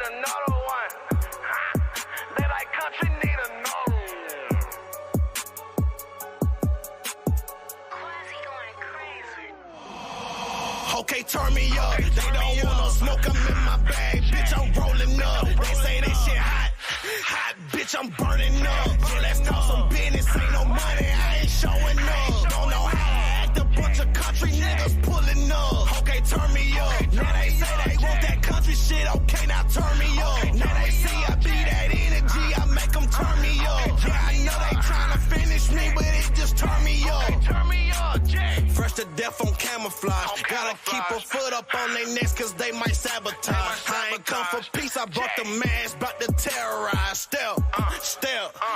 another one. They like country need another one. Okay, turn me up. They don't want no smoke, I'm in my bag. Bitch, I'm rolling up. They say that shit hot. Hot, bitch, I'm burning up. Yeah, let's talk some business. Ain't no money, I ain't showing up. Don't know how to act. A bunch of country niggas pulling up. Okay, turn me up. Now they say they want that country shit. Okay, now turn me up. Now they see I be that energy. I make them turn me up. Yeah, I know they trying to finish me, but it just turn me up. Turn me up, Jay. Fresh to death on camouflage. Gotta keep a foot up on their necks cause they might sabotage. I ain't come for peace, I brought the mask, about to terrorize. Step.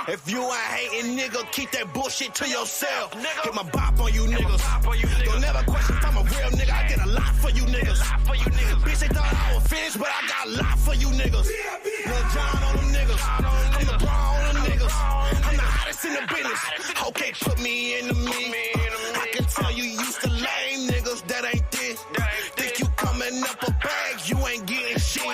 If you ain't hating, nigga, keep that bullshit to yourself. Get my bop on you niggas. Don't never question if I'm a real nigga. I get a lot for you niggas. Bitch, they thought I was finished, but I got a lot for you niggas. Lil John on them niggas. I'm the bra on them niggas. I'm the hottest in the business. Okay, put me in the mix. I can tell you used to lame niggas that ain't this. Think you coming up a bag, you ain't getting shit.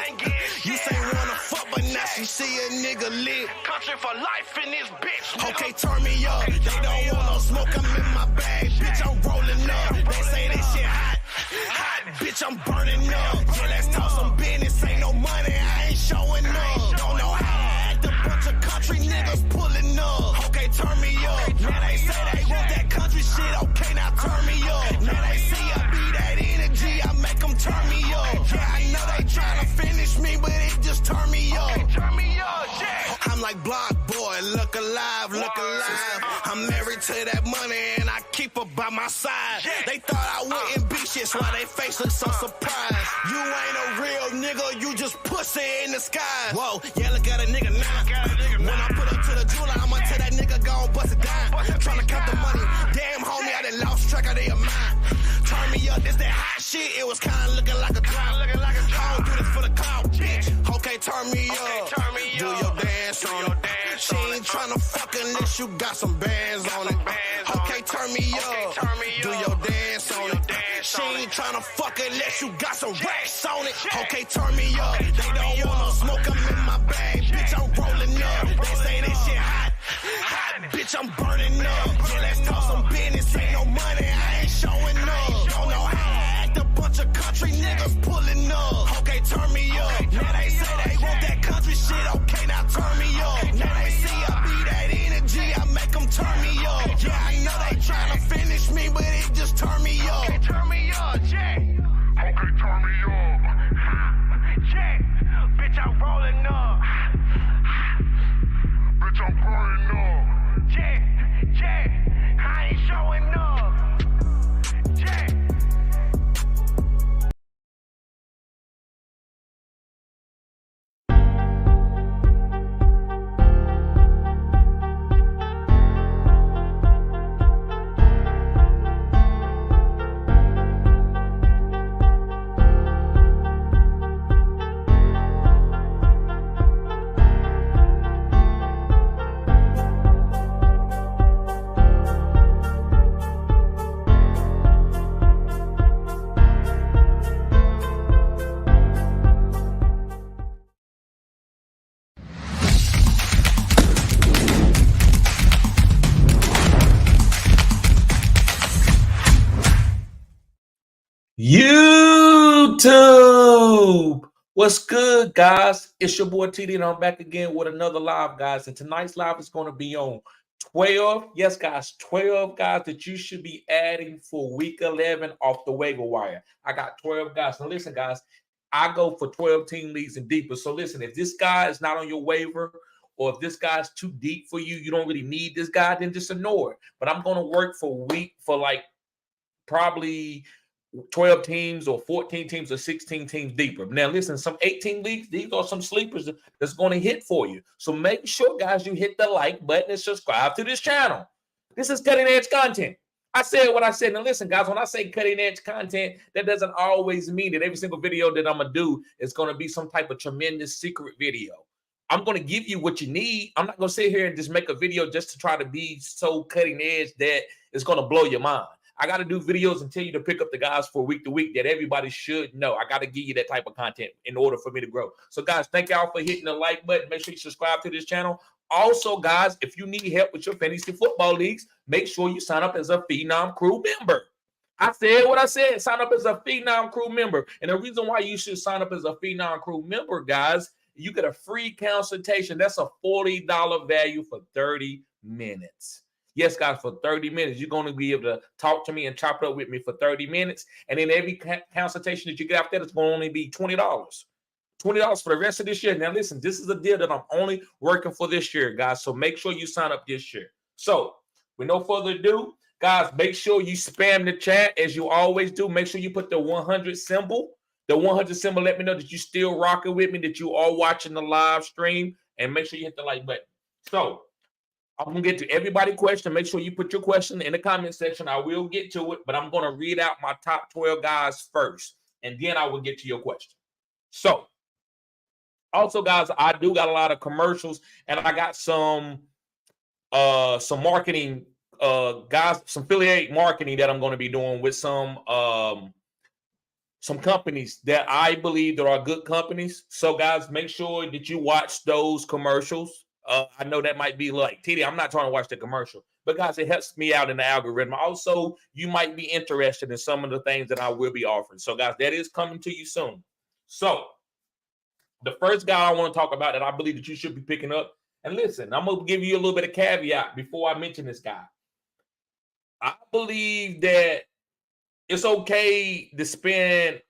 You say wanna fuck, but now she see a nigga lit. Country for life in this bitch. Okay, turn me up. They don't want no smoke, I'm in my bag. Bitch, I'm rolling up. They say that shit hot. Hot, bitch, I'm burning up. Yeah, let's talk some business. Ain't no money, I ain't showing up. Don't know how to act. A bunch of country niggas pulling up. Okay, turn me up. Now they say they want that country shit. Okay, now turn me up. Now they see I be that energy. I make them turn me up. Yeah, I know they trying to finish me, but it just turn me up. Turn me up, yeah. I'm like Block Boy, look alive, look alive. I'm married to that money and I keep her by my side. They thought I wouldn't be shit, so why they face look so surprised. You ain't a real nigga, you just pussy in the sky. Whoa, yeah, look at a nigga now. When I put up to the jeweler, I'ma tell that nigga go and bust it down. Tryna count the money, damn homie, I done lost track of their mind. Turn me up, this that hot shit, it was kinda looking like a drought. I don't do this for the clout, bitch. Okay, turn me up. Do your dance on it. She ain't tryna fuck unless you got some bands on it. Okay, turn me up. Do your dance on it. She ain't tryna fuck unless you got some racks on it. Okay, turn me up. They don't want no smoke, I'm in my bag. Bitch, I'm rolling up. They say that shit hot. Hot, bitch, I'm burning up. Yeah, let's talk some business. Ain't no money, I ain't showing up. Don't know how to act. A bunch of country niggas pulling up. Okay, turn me up. Now they say they want that country shit. Okay, now turn me up. Now they see I be that energy. I make them turn me up. Yeah, I know they trying to finish me, but it just turn me up. Okay, turn me up, Jay. Okay, turn me up. Jay, bitch, I'm rolling up. Bitch, I'm burning up. Jay, I ain't showing up. Jay. YouTube, what's good, guys? It's your boy TD, and I'm back again with another live, guys. And tonight's live is going to be on 12, yes, guys, 12 guys that you should be adding for week 11 off the waiver wire. I got 12 guys. Now, listen, guys, I go for 12 team leagues and deeper. So, listen, if this guy is not on your waiver, or if this guy's too deep for you, you don't really need this guy, then just ignore it. But I'm going to work for like probably 12 teams or 14 teams or 16 teams deeper. Now, listen, some 18 leagues, these are some sleepers that's going to hit for you. So make sure, guys, you hit the like button and subscribe to this channel. This is cutting edge content. I said what I said. Now, listen, guys, when I say cutting edge content, that doesn't always mean that every single video that I'm going to do is going to be some type of tremendous secret video. I'm going to give you what you need. I'm not going to sit here and just make a video just to try to be so cutting edge that it's going to blow your mind. I got to do videos and tell you to pick up the guys for week to week that everybody should know. I got to give you that type of content in order for me to grow. So, guys, thank y'all for hitting the like button. Make sure you subscribe to this channel. Also, guys, if you need help with your fantasy football leagues, make sure you sign up as a Phenom Crew member. I said what I said. Sign up as a Phenom Crew member. And the reason why you should sign up as a Phenom Crew member, guys, you get a free consultation. That's a $40 value for 30 minutes. Yes, guys, for 30 minutes, you're going to be able to talk to me and chop it up with me for 30 minutes. And then every consultation that you get out there is going to only be $20. $20 for the rest of this year. Now, listen, this is a deal that I'm only working for this year, guys. So make sure you sign up this year. So with no further ado, guys, make sure you spam the chat as you always do. Make sure you put the 100 symbol. The 100 symbol, let me know that you're still rocking with me, that you are watching the live stream. And make sure you hit the like button. So I'm going to get to everybody's question. Make sure you put your question in the comment section. I will get to it, but I'm going to read out my top 12 guys first, and then I will get to your question. So, also, guys, I do got a lot of commercials, and I got some marketing, guys, some affiliate marketing that I'm going to be doing with some companies that I believe that are good companies. So, guys, make sure that you watch those commercials. I know that might be like, TD, I'm not trying to watch the commercial, but guys, it helps me out in the algorithm. Also, you might be interested in some of the things that I will be offering. So, guys, that is coming to you soon. So, the first guy I want to talk about that I believe that you should be picking up, and listen, I'm going to give you a little bit of caveat before I mention this guy. I believe that it's okay to spend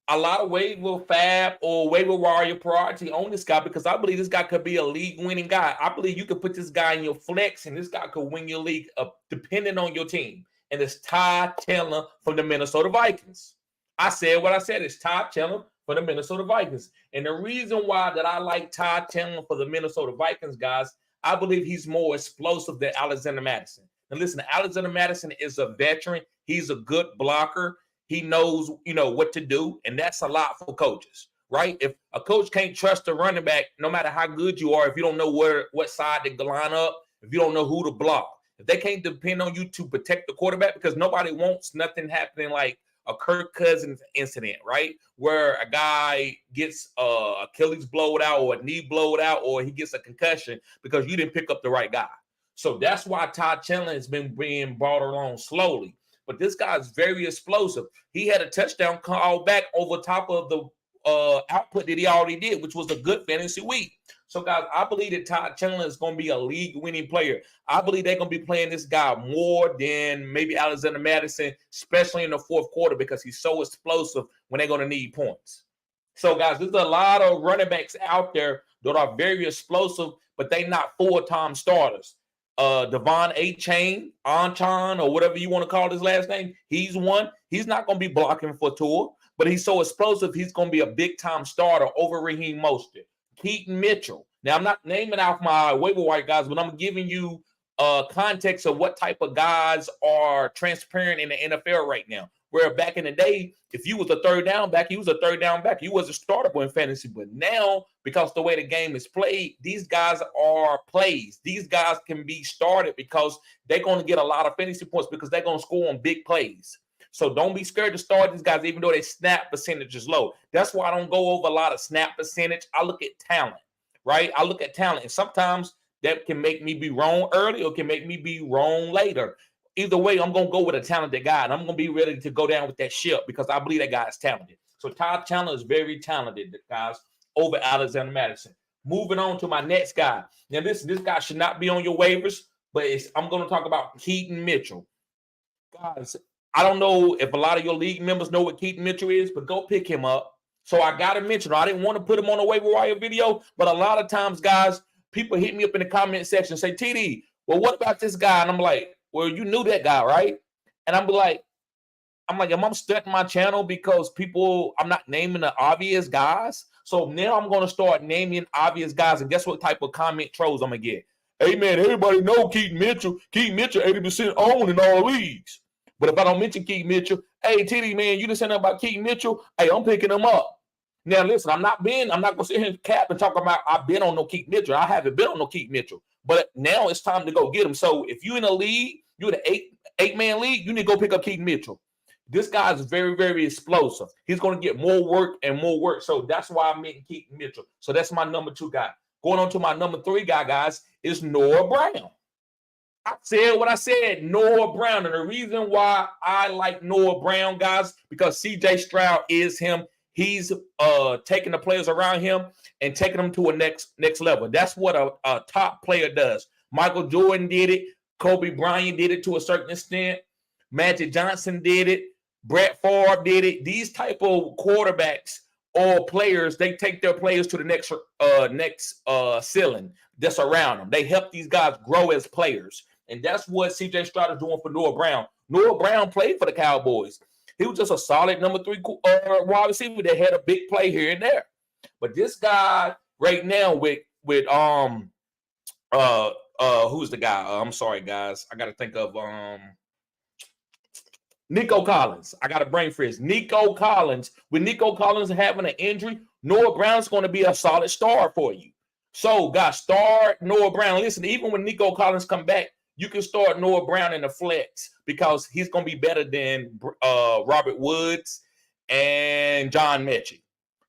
a lot of waiver fab or waiver warrior priority on this guy because I believe this guy could be a league-winning guy. I believe you could put this guy in your flex, and this guy could win your league depending on your team. And it's Ty Chandler from the Minnesota Vikings. I said what I said. It's Ty Chandler for the Minnesota Vikings. And the reason why that I like Ty Chandler for the Minnesota Vikings, guys, I believe he's more explosive than Alexander Madison. And listen, Alexander Madison is a veteran. He's a good blocker. He knows, what to do, and that's a lot for coaches, right? If a coach can't trust the running back, no matter how good you are, if you don't know what side to line up, if you don't know who to block, if they can't depend on you to protect the quarterback, because nobody wants nothing happening like a Kirk Cousins incident, right? Where a guy gets Achilles blowed out or a knee blowed out or he gets a concussion because you didn't pick up the right guy. So that's why Ty Chandler has been being brought along slowly. But this guy is very explosive. He had a touchdown call back over top of the output that he already did, which was a good fantasy week. So, guys, I believe that Ty Chandler is going to be a league-winning player. I believe they're going to be playing this guy more than maybe Alexander Madison, especially in the fourth quarter because he's so explosive when they're going to need points. So, guys, there's a lot of running backs out there that are very explosive, but they're not full-time starters. Devon A-Chain, Anchan, or whatever you want to call his last name, he's one. He's not going to be blocking for Tua, but he's so explosive, he's going to be a big-time starter over Raheem Mostert. Keaton Mitchell. Now, I'm not naming out my waiver wire guys, but I'm giving you context of what type of guys are transparent in the NFL right now. Where back in the day, if you was a third down back, he was a third down back. You was a starter in fantasy. But now, because the way the game is played, these guys are plays. These guys can be started because they're going to get a lot of fantasy points because they're going to score on big plays. So don't be scared to start these guys, even though their snap percentage is low. That's why I don't go over a lot of snap percentage. I look at talent, right? I look at talent. And sometimes that can make me be wrong early or can make me be wrong later. Either way, I'm going to go with a talented guy, and I'm going to be ready to go down with that ship because I believe that guy is talented. So Ty Chandler is very talented, guys, over Alexander Madison. Moving on to my next guy. Now, this guy should not be on your waivers, but I'm going to talk about Keaton Mitchell. Guys, I don't know if a lot of your league members know what Keaton Mitchell is, but go pick him up. So I got to mention him. I didn't want to put him on a waiver wire video, but a lot of times, guys, people hit me up in the comment section and say, TD, well, what about this guy? And I'm like, well, you knew that guy, right? And I'm like, am I stunting my channel because I'm not naming the obvious guys? So now I'm going to start naming obvious guys, and guess what type of comment trolls I'm going to get? Hey, man, everybody know Keaton Mitchell. Keaton Mitchell, 80% owned in all leagues. But if I don't mention Keaton Mitchell, hey, TD, man, you didn't say nothing about Keaton Mitchell. Hey, I'm picking him up. Now, listen, I'm not going to sit here and cap and talk about I've been on no Keaton Mitchell. I haven't been on no Keaton Mitchell. But now it's time to go get him. So if you're in a league You're the eight-man league, you need to go pick up Keaton Mitchell. This guy is very, very explosive. He's going to get more work and more work. So that's why I'm making Keaton Mitchell. So that's my number 2 guy. Going on to my number 3 guy, guys, is Noah Brown. I said what I said, Noah Brown. And the reason why I like Noah Brown, guys, because C.J. Stroud is him. He's taking the players around him and taking them to a next level. That's what a top player does. Michael Jordan did it. Kobe Bryant did it to a certain extent. Magic Johnson did it. Brett Favre did it. These type of quarterbacks or players, they take their players to the next ceiling that's around them. They help these guys grow as players. And that's what C.J. Stroud is doing for Noah Brown. Noah Brown played for the Cowboys. He was just a solid number 3 wide receiver that had a big play here and there. But this guy right now with who's the guy? I'm sorry, guys. I got to think of Nico Collins. I got a brain freeze. Nico Collins. With Nico Collins having an injury, Noah Brown's going to be a solid star for you. So, guys, start Noah Brown. Listen, even when Nico Collins come back, you can start Noah Brown in the flex because he's going to be better than Robert Woods and John Mechie.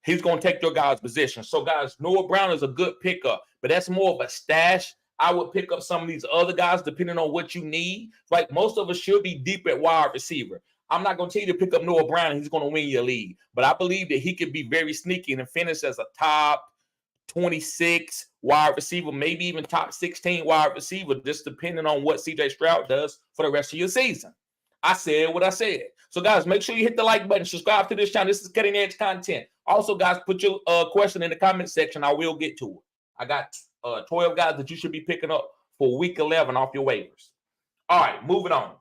He's going to take your guys' position. So, guys, Noah Brown is a good pickup, but that's more of a stash. I would pick up some of these other guys depending on what you need. Like most of us should be deep at wide receiver. I'm not going to tell you to pick up Noah Brown and he's going to win your league, but I believe that he could be very sneaky and finish as a top 26 wide receiver, maybe even top 16 wide receiver, just depending on what C.J. Stroud does for the rest of your season. I said what I said. So, guys, make sure you hit the like button. Subscribe to this channel. This is cutting edge content. Also, guys, put your question in the comment section. I will get to it. I got 12 guys that you should be picking up for week 11 off your waivers. All right, moving on.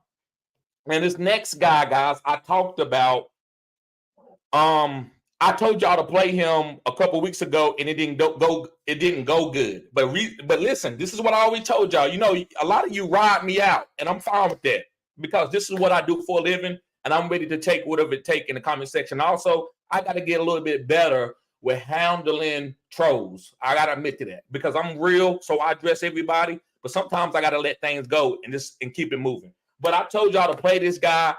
And this next guy, guys, I talked about. I told y'all to play him a couple weeks ago, and it didn't go. It didn't go good. But listen, this is what I always told y'all. You know, a lot of you ride me out, and I'm fine with that because this is what I do for a living, and I'm ready to take whatever it takes in the comment section. Also, I got to get a little bit better with handling trolls. I got to admit to that because I'm real, so I address everybody. But sometimes I got to let things go and keep it moving. But I told y'all to play this guy,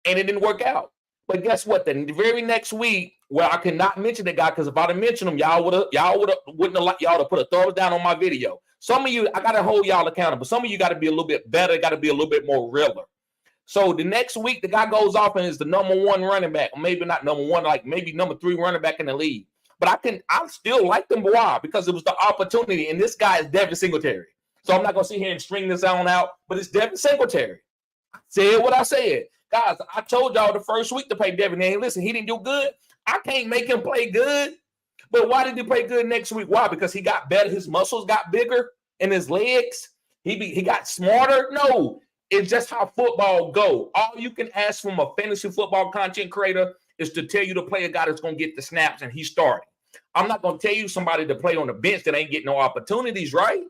and it didn't work out. But guess what? The very next week, where I cannot mention the guy because if I'd have mentioned him, y'all wouldn't have liked y'all to put a thumbs down on my video. Some of you, I gotta hold y'all accountable. Some of you got to be a little bit better, got to be a little bit more realer. So the next week, the guy goes off and is the number 1 running back, or maybe not number 1, like maybe number 3 running back in the league. But I still like them. Why? Because it was the opportunity, and this guy is Devin Singletary. So I'm not gonna sit here and string this on out, but it's Devin Singletary. I said what I said. Guys, I told y'all the first week to play Devin. And listen, he didn't do good. I can't make him play good. But why did he play good next week? Why? Because he got better. His muscles got bigger in his legs. He got smarter. No, it's just how football go. All you can ask from a fantasy football content creator is to tell you to play a guy that's going to get the snaps and he's starting. I'm not going to tell you somebody to play on the bench that ain't getting no opportunities, right?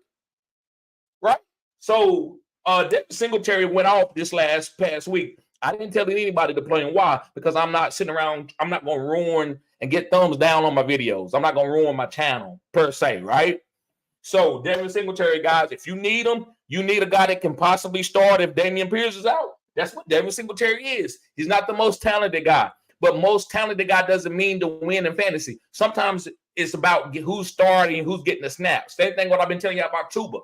Right? So Devin Singletary went off this past week. I didn't tell anybody to play him. Why? Because I'm not sitting around. I'm not going to ruin and get thumbs down on my videos. I'm not going to ruin my channel per se, right? So Devin Singletary, guys, if you need him, you need a guy that can possibly start if Dameon Pierce is out. That's what Devin Singletary is. He's not the most talented guy, but most talented guy doesn't mean to win in fantasy. Sometimes it's about who's starting and who's getting the snaps. Same thing what I've been telling you about Tuba.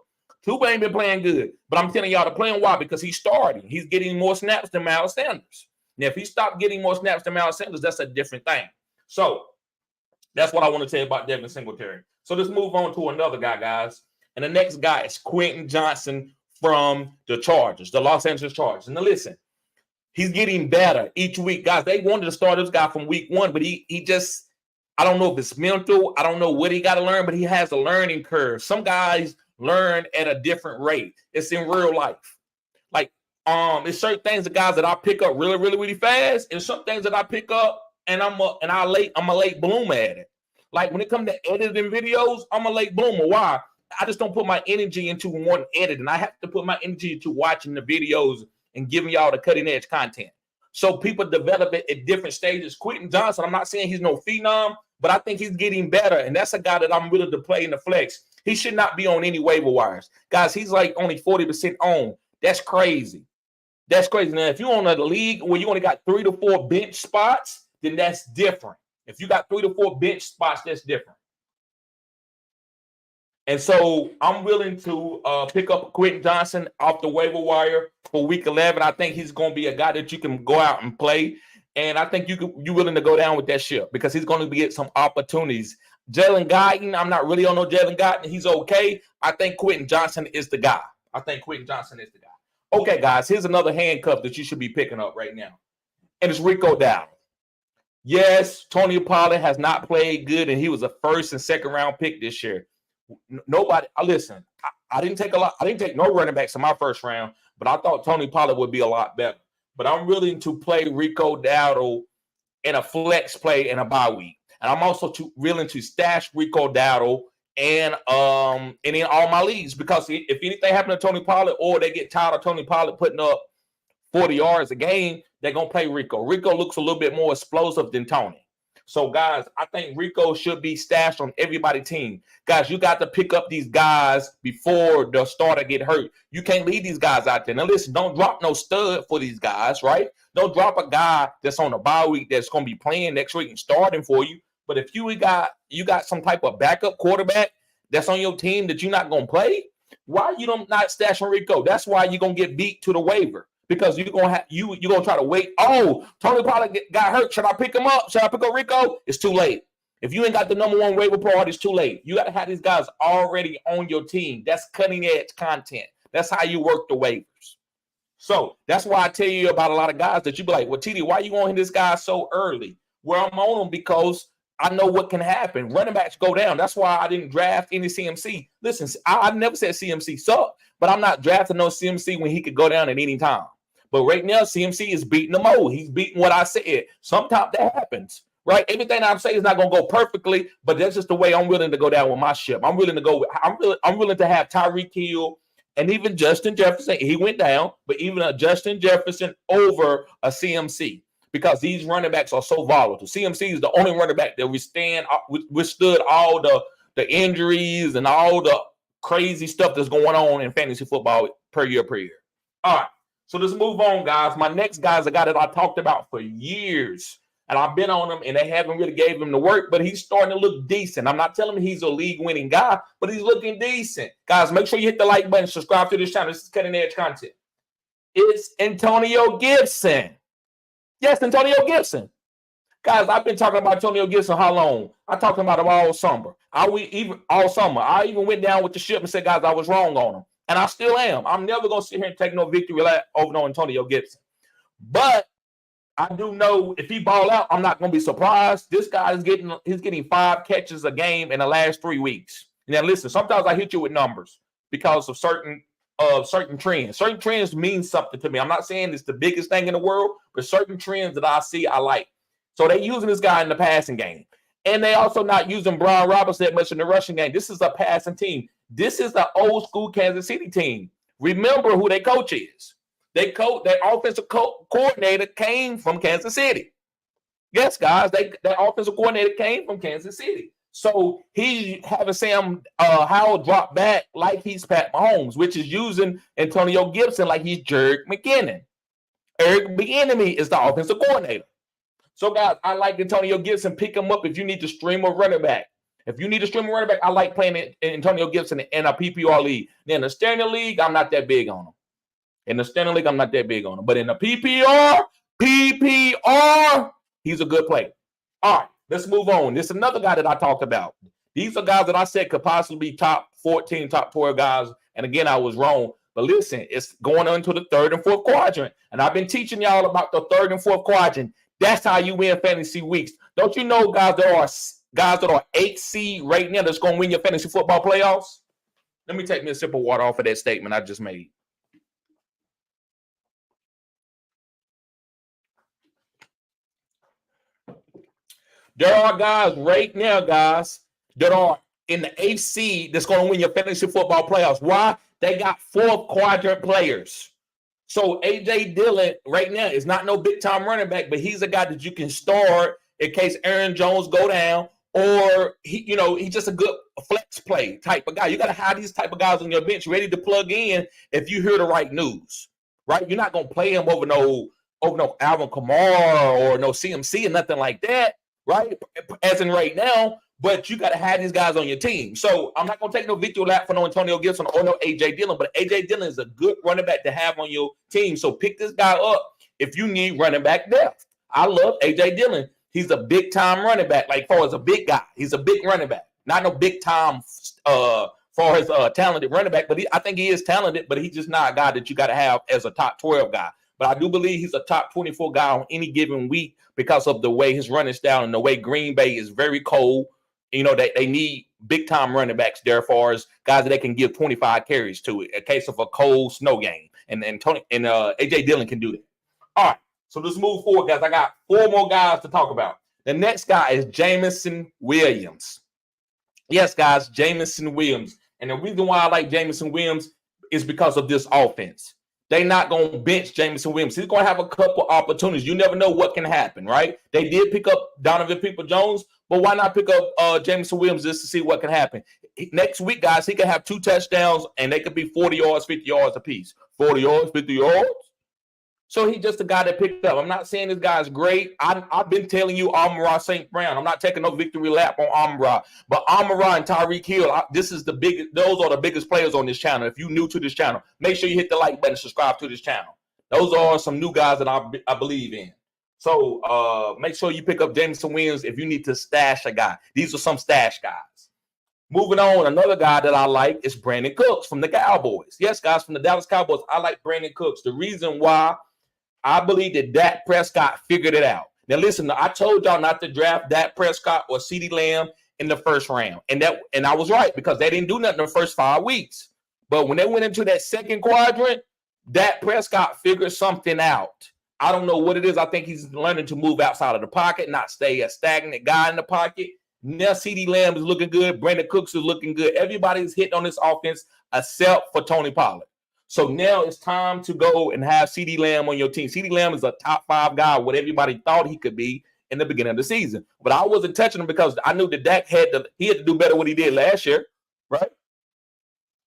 Tuba ain't been playing good, but I'm telling y'all to play him. Why? Because he's starting. He's getting more snaps than Miles Sanders. Now, if he stopped getting more snaps than Miles Sanders, that's a different thing. So that's what I want to tell you about Devin Singletary. So let's move on to another guy, guys. And the next guy is Quentin Johnson from the Chargers, the Los Angeles Chargers. And now listen, he's getting better each week. Guys, they wanted to start this guy from week 1, but he just, I don't know if it's mental. I don't know what he got to learn, but he has a learning curve. Some guys learn at a different rate. It's in real life. Like, there's certain things, the guys that I pick up really, really, really fast, and some things that I pick up and I'm a late bloomer at it. Like when it comes to editing videos, I'm a late bloomer. Why? I just don't put my energy into one edit, and I have to put my energy into watching the videos and giving y'all the cutting edge content. So people develop it at different stages. Quentin Johnson, I'm not saying he's no phenom, but I think he's getting better, and that's a guy that I'm willing to play in the flex. He should not be on any waiver wires. Guys, he's like only 40% on. That's crazy. That's crazy. Now, if you're on a league where you only got 3 to 4 bench spots, then that's different. If you got 3 to 4 bench spots, that's different. And so I'm willing to pick up Quentin Johnson off the waiver wire for week 11. I think he's going to be a guy that you can go out and play. And I think you're willing to go down with that ship because he's going to get some opportunities. Jalen Guyton, I'm not really on no Jalen Guyton. He's okay. I think Quentin Johnson is the guy. Okay, guys, here's another handcuff that you should be picking up right now. And it's Rico Dowdle. Yes, Tony Pollard has not played good, and he was a first and second round pick this year. Nobody, listen, I didn't take no running backs in my first round, but I thought Tony Pollard would be a lot better. But I'm willing to play Rico Dowdle in a flex play in a bye week. And I'm also willing to stash Rico Dowdle and in all my leagues, because if anything happened to Tony Pollard or they get tired of Tony Pollard putting up 40 yards a game, they're going to play Rico. Rico looks a little bit more explosive than Tony. So, guys, I think Rico should be stashed on everybody's team. Guys, you got to pick up these guys before the starter get hurt. You can't leave these guys out there. Now, listen, don't drop no stud for these guys, right? Don't drop a guy that's on a bye week that's going to be playing next week and starting for you. But if you got some type of backup quarterback that's on your team that you're not going to play, why you don't not stashing Rico? That's why you're going to get beat to the waiver. Because you're gonna try to wait. Oh, Tony Pollard got hurt. Should I pick him up? Should I pick up Rico? It's too late. If you ain't got the number one waiver priority, it's too late. You got to have these guys already on your team. That's cutting edge content. That's how you work the waivers. So that's why I tell you about a lot of guys that you be like, well, TD, why you on this guy so early? Well, I'm on him because I know what can happen. Running backs go down. That's why I didn't draft any CMC. Listen, I never said CMC sucked, but I'm not drafting no CMC when he could go down at any time. But right now, CMC is beating the mold. He's beating what I said. Sometimes that happens, right? Everything I'm saying is not going to go perfectly, but that's just the way I'm willing to go down with my ship. I'm willing to go. I'm willing to have Tyreek Hill and even Justin Jefferson. He went down, but even a Justin Jefferson over a CMC because these running backs are so volatile. CMC is the only running back that withstood all the injuries and all the crazy stuff that's going on in fantasy football per year. All right. So let's move on, guys. My next guy is a guy that I talked about for years, and I've been on him, and they haven't really gave him the work, but he's starting to look decent. I'm not telling him he's a league-winning guy, but he's looking decent. Guys, make sure you hit the like button, subscribe to this channel. This is cutting-edge content. It's Antonio Gibson. Yes, Antonio Gibson. Guys, I've been talking about Antonio Gibson how long? I talked about him all summer. I even went down with the ship and said, guys, I was wrong on him. And I still am. I'm never going to sit here and take no victory over no Antonio Gibson. But I do know if he ball out, I'm not going to be surprised. This guy is getting 5 catches a game in the last 3 weeks. Now, listen, sometimes I hit you with numbers because of certain trends. Certain trends mean something to me. I'm not saying it's the biggest thing in the world, but certain trends that I see, I like. So they're using this guy in the passing game. And they also not using Brian Robinson that much in the rushing game. This is a passing team. This is the old school Kansas City team. Remember who their coach is. Their offensive coordinator came from Kansas City. Yes, guys, their offensive coordinator came from Kansas City. So he's having Sam Howell drop back like he's Pat Mahomes, which is using Antonio Gibson like he's Jerick McKinnon. Eric Bieniemy is the offensive coordinator. So, guys, I like Antonio Gibson. Pick him up if you need to stream a running back. If you need to stream a running back, I like playing Antonio Gibson in a PPR league. Then the standard league, I'm not that big on him. But in the PPR, he's a good player. All right, let's move on. This is another guy that I talked about. These are guys that I said could possibly be top 14, top 12 guys. And again, I was wrong. But listen, it's going on to the third and fourth quadrant. And I've been teaching y'all about the third and fourth quadrant. That's how you win fantasy weeks. Don't you know, guys, there are guys that are 8 seed right now that's going to win your fantasy football playoffs? Let me take me a sip of water off of that statement I just made. There are guys right now, guys, that are in the 8th seed that's going to win your fantasy football playoffs. Why? They got 4th quadrant players. So A.J. Dillon right now is not no big-time running back, but he's a guy that you can start in case Aaron Jones go down or he's just a good flex play type of guy. You got to have these type of guys on your bench ready to plug in if you hear the right news, right? You're not gonna play him over no Alvin Kamara or no CMC or nothing like that, right? As in right now, but you got to have these guys on your team. So I'm not gonna take no victory lap for no Antonio Gibson or no AJ Dillon, but AJ Dillon is a good running back to have on your team. So pick this guy up if you need running back depth. I love AJ Dillon. He's a big time running back. Like far as a big guy, he's a big running back. Not no big time far as talented running back, but I think he is talented, but he's just not a guy that you got to have as a top 12 guy. But I do believe he's a top 24 guy on any given week because of the way his running style and the way Green Bay is very cold. They need big time running backs there, as far as guys that they can give 25 carries to in case of a cold snow game. And AJ Dillon can do that. All right. So let's move forward, guys. I got 4 more guys to talk about. The next guy is Jameson Williams. Yes, guys, Jameson Williams. And the reason why I like Jameson Williams is because of this offense. They're not going to bench Jameson Williams. He's going to have a couple opportunities. You never know what can happen, right? They did pick up Donovan People-Jones, but why not pick up Jameson Williams just to see what can happen? Next week, guys, he could have 2 touchdowns, and they could be 40 yards, 50 yards apiece. 40 yards, 50 yards. So he's just a guy that picked up. I'm not saying this guy's great. I've been telling you Amon-Ra St. Brown. I'm not taking no victory lap on Amon-Ra. But Amon-Ra and Tyreek Hill, those are the biggest players on this channel. If you're new to this channel, make sure you hit the like button, subscribe to this channel. Those are some new guys that I believe in. So make sure you pick up Jameson Williams if you need to stash a guy. These are some stash guys. Moving on, another guy that I like is Brandon Cooks from the Cowboys. Yes, guys, from the Dallas Cowboys. I like Brandon Cooks. The reason why, I believe that Dak Prescott figured it out. Now, listen, I told y'all not to draft Dak Prescott or CeeDee Lamb in the first round. And I was right because they didn't do nothing the first 5 weeks. But when they went into that second quadrant, Dak Prescott figured something out. I don't know what it is. I think he's learning to move outside of the pocket, not stay a stagnant guy in the pocket. Now CeeDee Lamb is looking good. Brandon Cooks is looking good. Everybody's hitting on this offense except for Tony Pollard. So now it's time to go and have CeeDee Lamb on your team. CeeDee Lamb is a top 5 guy, what everybody thought he could be in the beginning of the season. But I wasn't touching him because I knew that Dak had to do better what he did last year, right?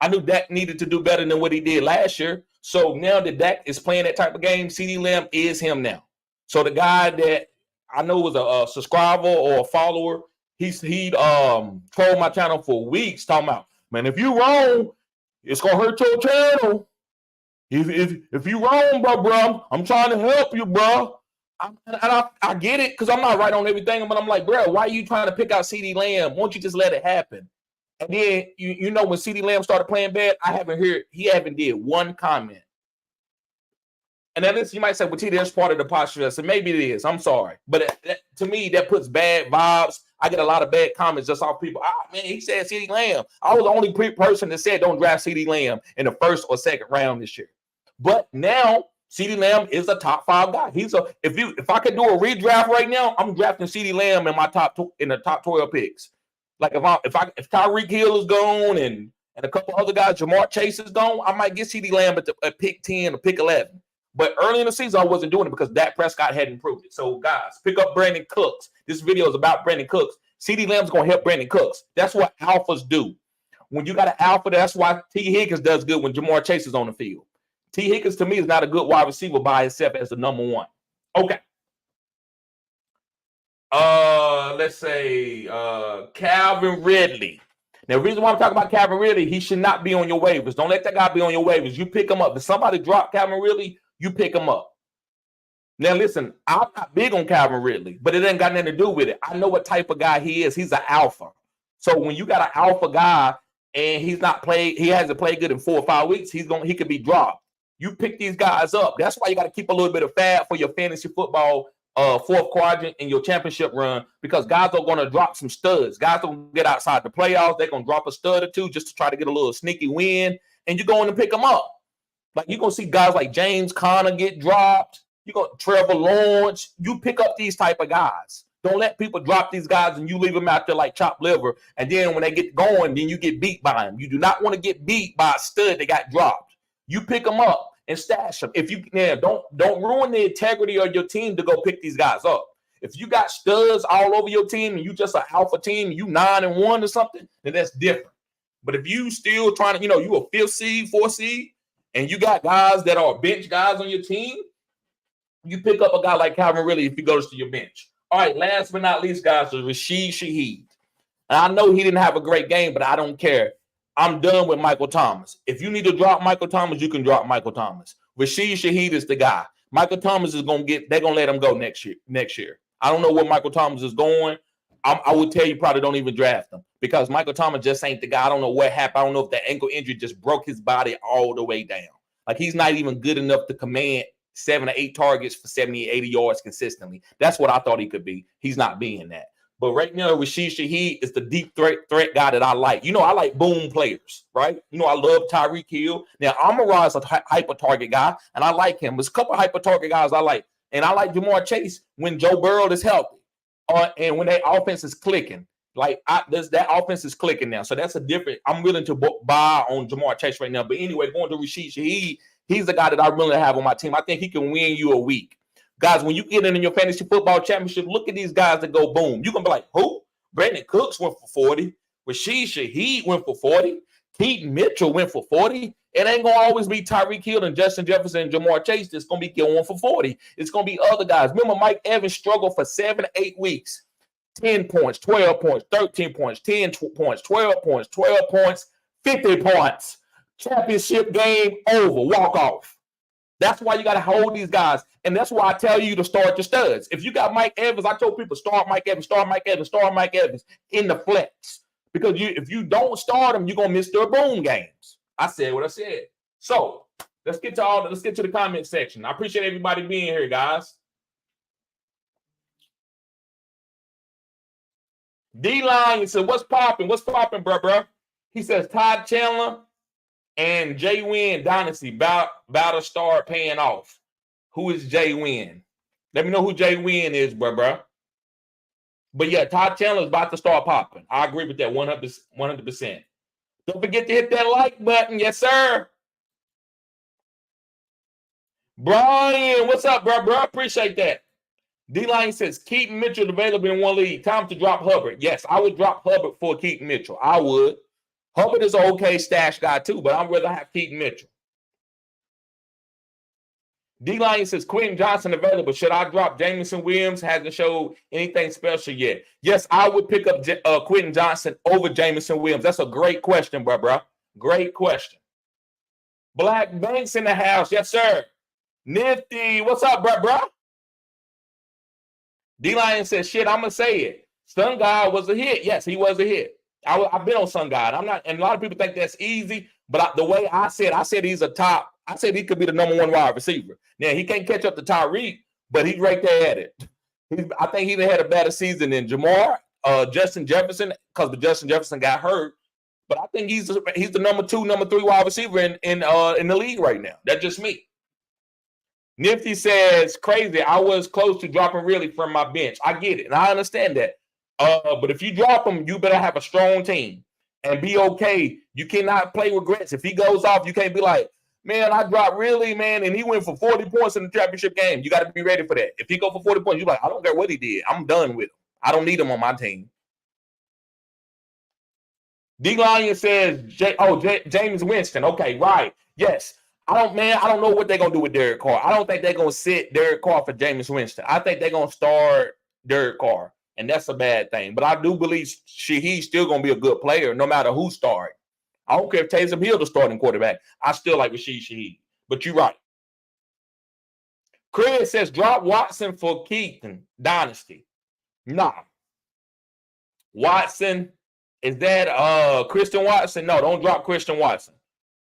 I knew Dak needed to do better than what he did last year. So now that Dak is playing that type of game, CeeDee Lamb is him now. So the guy that I know was a subscriber or a follower, he trolled my channel for weeks talking about, man, if you wrong, it's gonna hurt your channel. If you wrong, bro, I'm trying to help you, bro. I get it because I'm not right on everything, but I'm like, bro, why are you trying to pick out CeeDee Lamb? Won't you just let it happen? And then you know when CeeDee Lamb started playing bad, he haven't did one comment. And then you might say, well, T, that's part of the posture. So maybe it is. I'm sorry, but to me, that puts bad vibes. I get a lot of bad comments just off people. Man, he said CeeDee Lamb. I was the only person that said don't draft CeeDee Lamb in the first or second round this year. But now CeeDee Lamb is a top 5 guy. If I could do a redraft right now, I'm drafting CeeDee Lamb in my in the top 12 picks. Like if Tyreek Hill is gone and a couple other guys, Jamar Chase is gone, I might get CeeDee Lamb at pick 10 or pick 11. But early in the season, I wasn't doing it because Dak Prescott hadn't proved it. So, guys, pick up Brandon Cooks. This video is about Brandon Cooks. CeeDee Lamb's going to help Brandon Cooks. That's what alphas do. When you got an alpha, that's why T. Higgins does good when Jamar Chase is on the field. T. Higgins, to me, is not a good wide receiver by himself as the number 1. Okay. Let's say Calvin Ridley. Now, the reason why I'm talking about Calvin Ridley, he should not be on your waivers. Don't let that guy be on your waivers. You pick him up. If somebody drop Calvin Ridley, you pick him up. Now, listen, I'm not big on Calvin Ridley, but it ain't got nothing to do with it. I know what type of guy he is. He's an alpha. So when you got an alpha guy and he hasn't played good in 4 or 5 weeks, he could be dropped. You pick these guys up. That's why you got to keep a little bit of fat for your fantasy football 4th quadrant in your championship run, because guys are going to drop some studs. Guys are going to get outside the playoffs. They're going to drop a stud or 2 just to try to get a little sneaky win, and you're going to pick them up. Like, you're going to see guys like James Conner get dropped. You got Trevor Lawrence. You pick up these type of guys. Don't let people drop these guys and you leave them out there like chopped liver. And then when they get going, then you get beat by them. You do not want to get beat by a stud that got dropped. You pick them up and stash them. If you don't ruin the integrity of your team to go pick these guys up. If you got studs all over your team and you just an alpha team, you 9-1 or something, then that's different. But if you still trying to, you a 5th seed, 4th seed, and you got guys that are bench guys on your team, you pick up a guy like Calvin Ridley if he goes to your bench. All right, last but not least, guys, is Rashid Shaheed. And I know he didn't have a great game, but I don't care. I'm done with Michael Thomas. If you need to drop Michael Thomas, you can drop Michael Thomas. Rashid Shaheed is the guy. Michael Thomas is they're gonna let him go next year. I don't know where Michael Thomas is going. I would tell you probably don't even draft him because Michael Thomas just ain't the guy. I don't know what happened. I don't know if the ankle injury just broke his body all the way down. Like he's not even good enough to command 7 to 8 targets for 70, 80 yards consistently. That's what I thought he could be. He's not being that. But right now, Rashid Shaheed is the deep threat guy that I like. I like boom players, right? I love Tyreek Hill. Now, Amon-Ra is a hyper target guy, and I like him. There's a couple of hyper target guys I like. And I like Jamar Chase when Joe Burrow is healthy and when that offense is clicking. That offense is clicking now. So that's a different. I'm willing to buy on Jamar Chase right now. But anyway, going to Rashid Shaheed, he's the guy that I really have on my team. I think he can win you a week. Guys, when you get in your fantasy football championship, look at these guys that go boom. You're going to be like, who? Brandon Cooks went for 40. Rashid Shaheed went for 40. Keaton Mitchell went for 40. It ain't going to always be Tyreek Hill and Justin Jefferson and Jamar Chase that's going to be going for 40. It's going to be other guys. Remember, Mike Evans struggled for 7 to 8 weeks. 10 points, 12 points, 13 points, 10 points, 12 points, 12 points, 50 points. Championship game over. Walk off. That's why you got to hold these guys. And that's why I tell you to start your studs. If you got Mike Evans, I told people start Mike Evans, start Mike Evans, start Mike Evans in the flex. Because if you don't start them, you're going to miss their boom games. I said what I said. So let's get to the comment section. I appreciate everybody being here, guys. D-Line said, what's popping? What's popping, bro? He says Todd Chandler and Jay Wynn Dynasty about to start paying off. Who is Jay Wynn? Let me know who Jay Wynn is, bro. But yeah, Todd Chandler is about to start popping. I agree with that 100%. Don't forget to hit that like button. Yes, sir. Brian, what's up, bro? Appreciate that. D-Line says, Keaton Mitchell available in one league. Time to drop Hubbard. Yes, I would drop Hubbard for Keaton Mitchell. I would. Hubbard is an okay stash guy too, but I'd rather have Keaton Mitchell. D-Line says, Quentin Johnson available. Should I drop Jameson Williams? Hasn't showed anything special yet. Yes, I would pick up Quentin Johnson over Jameson Williams. That's a great question, bro. Great question. Black Banks in the house. Yes, sir. Nifty. What's up, bro? D-Line says, shit, I'm going to say it. Sun God was a hit. Yes, he was a hit. I've been on Sun God. I'm not, and a lot of people think that's easy, but the way I said he's a top. I said he could be the number 1 wide receiver. Now, he can't catch up to Tyreek, but he's right there at it. I think he had a better season than Jamar, Justin Jefferson, because Justin Jefferson got hurt. But I think he's the number 2, number 3 wide receiver in the league right now. That's just me. Nifty says, crazy. I was close to dropping really from my bench. I get it, and I understand that. But if you drop him, you better have a strong team and be okay. You cannot play regrets. If he goes off, you can't be like, man, I dropped really, man, and he went for 40 points in the championship game. You got to be ready for that. If he go for 40 points, you're like, I don't care what he did. I'm done with him. I don't need him on my team. D-Lion says, James Winston. Okay, right. Yes. I don't know what they're going to do with Derek Carr. I don't think they're going to sit Derek Carr for James Winston. I think they're going to start Derek Carr, and that's a bad thing. But I do believe he's still going to be a good player no matter who starts. I don't care if Taysom Hill the starting quarterback. I still like Rashid Shaheed. But you're right. Chris says, drop Watson for Keaton Dynasty. Nah. Watson, is that Christian Watson? No, don't drop Christian Watson.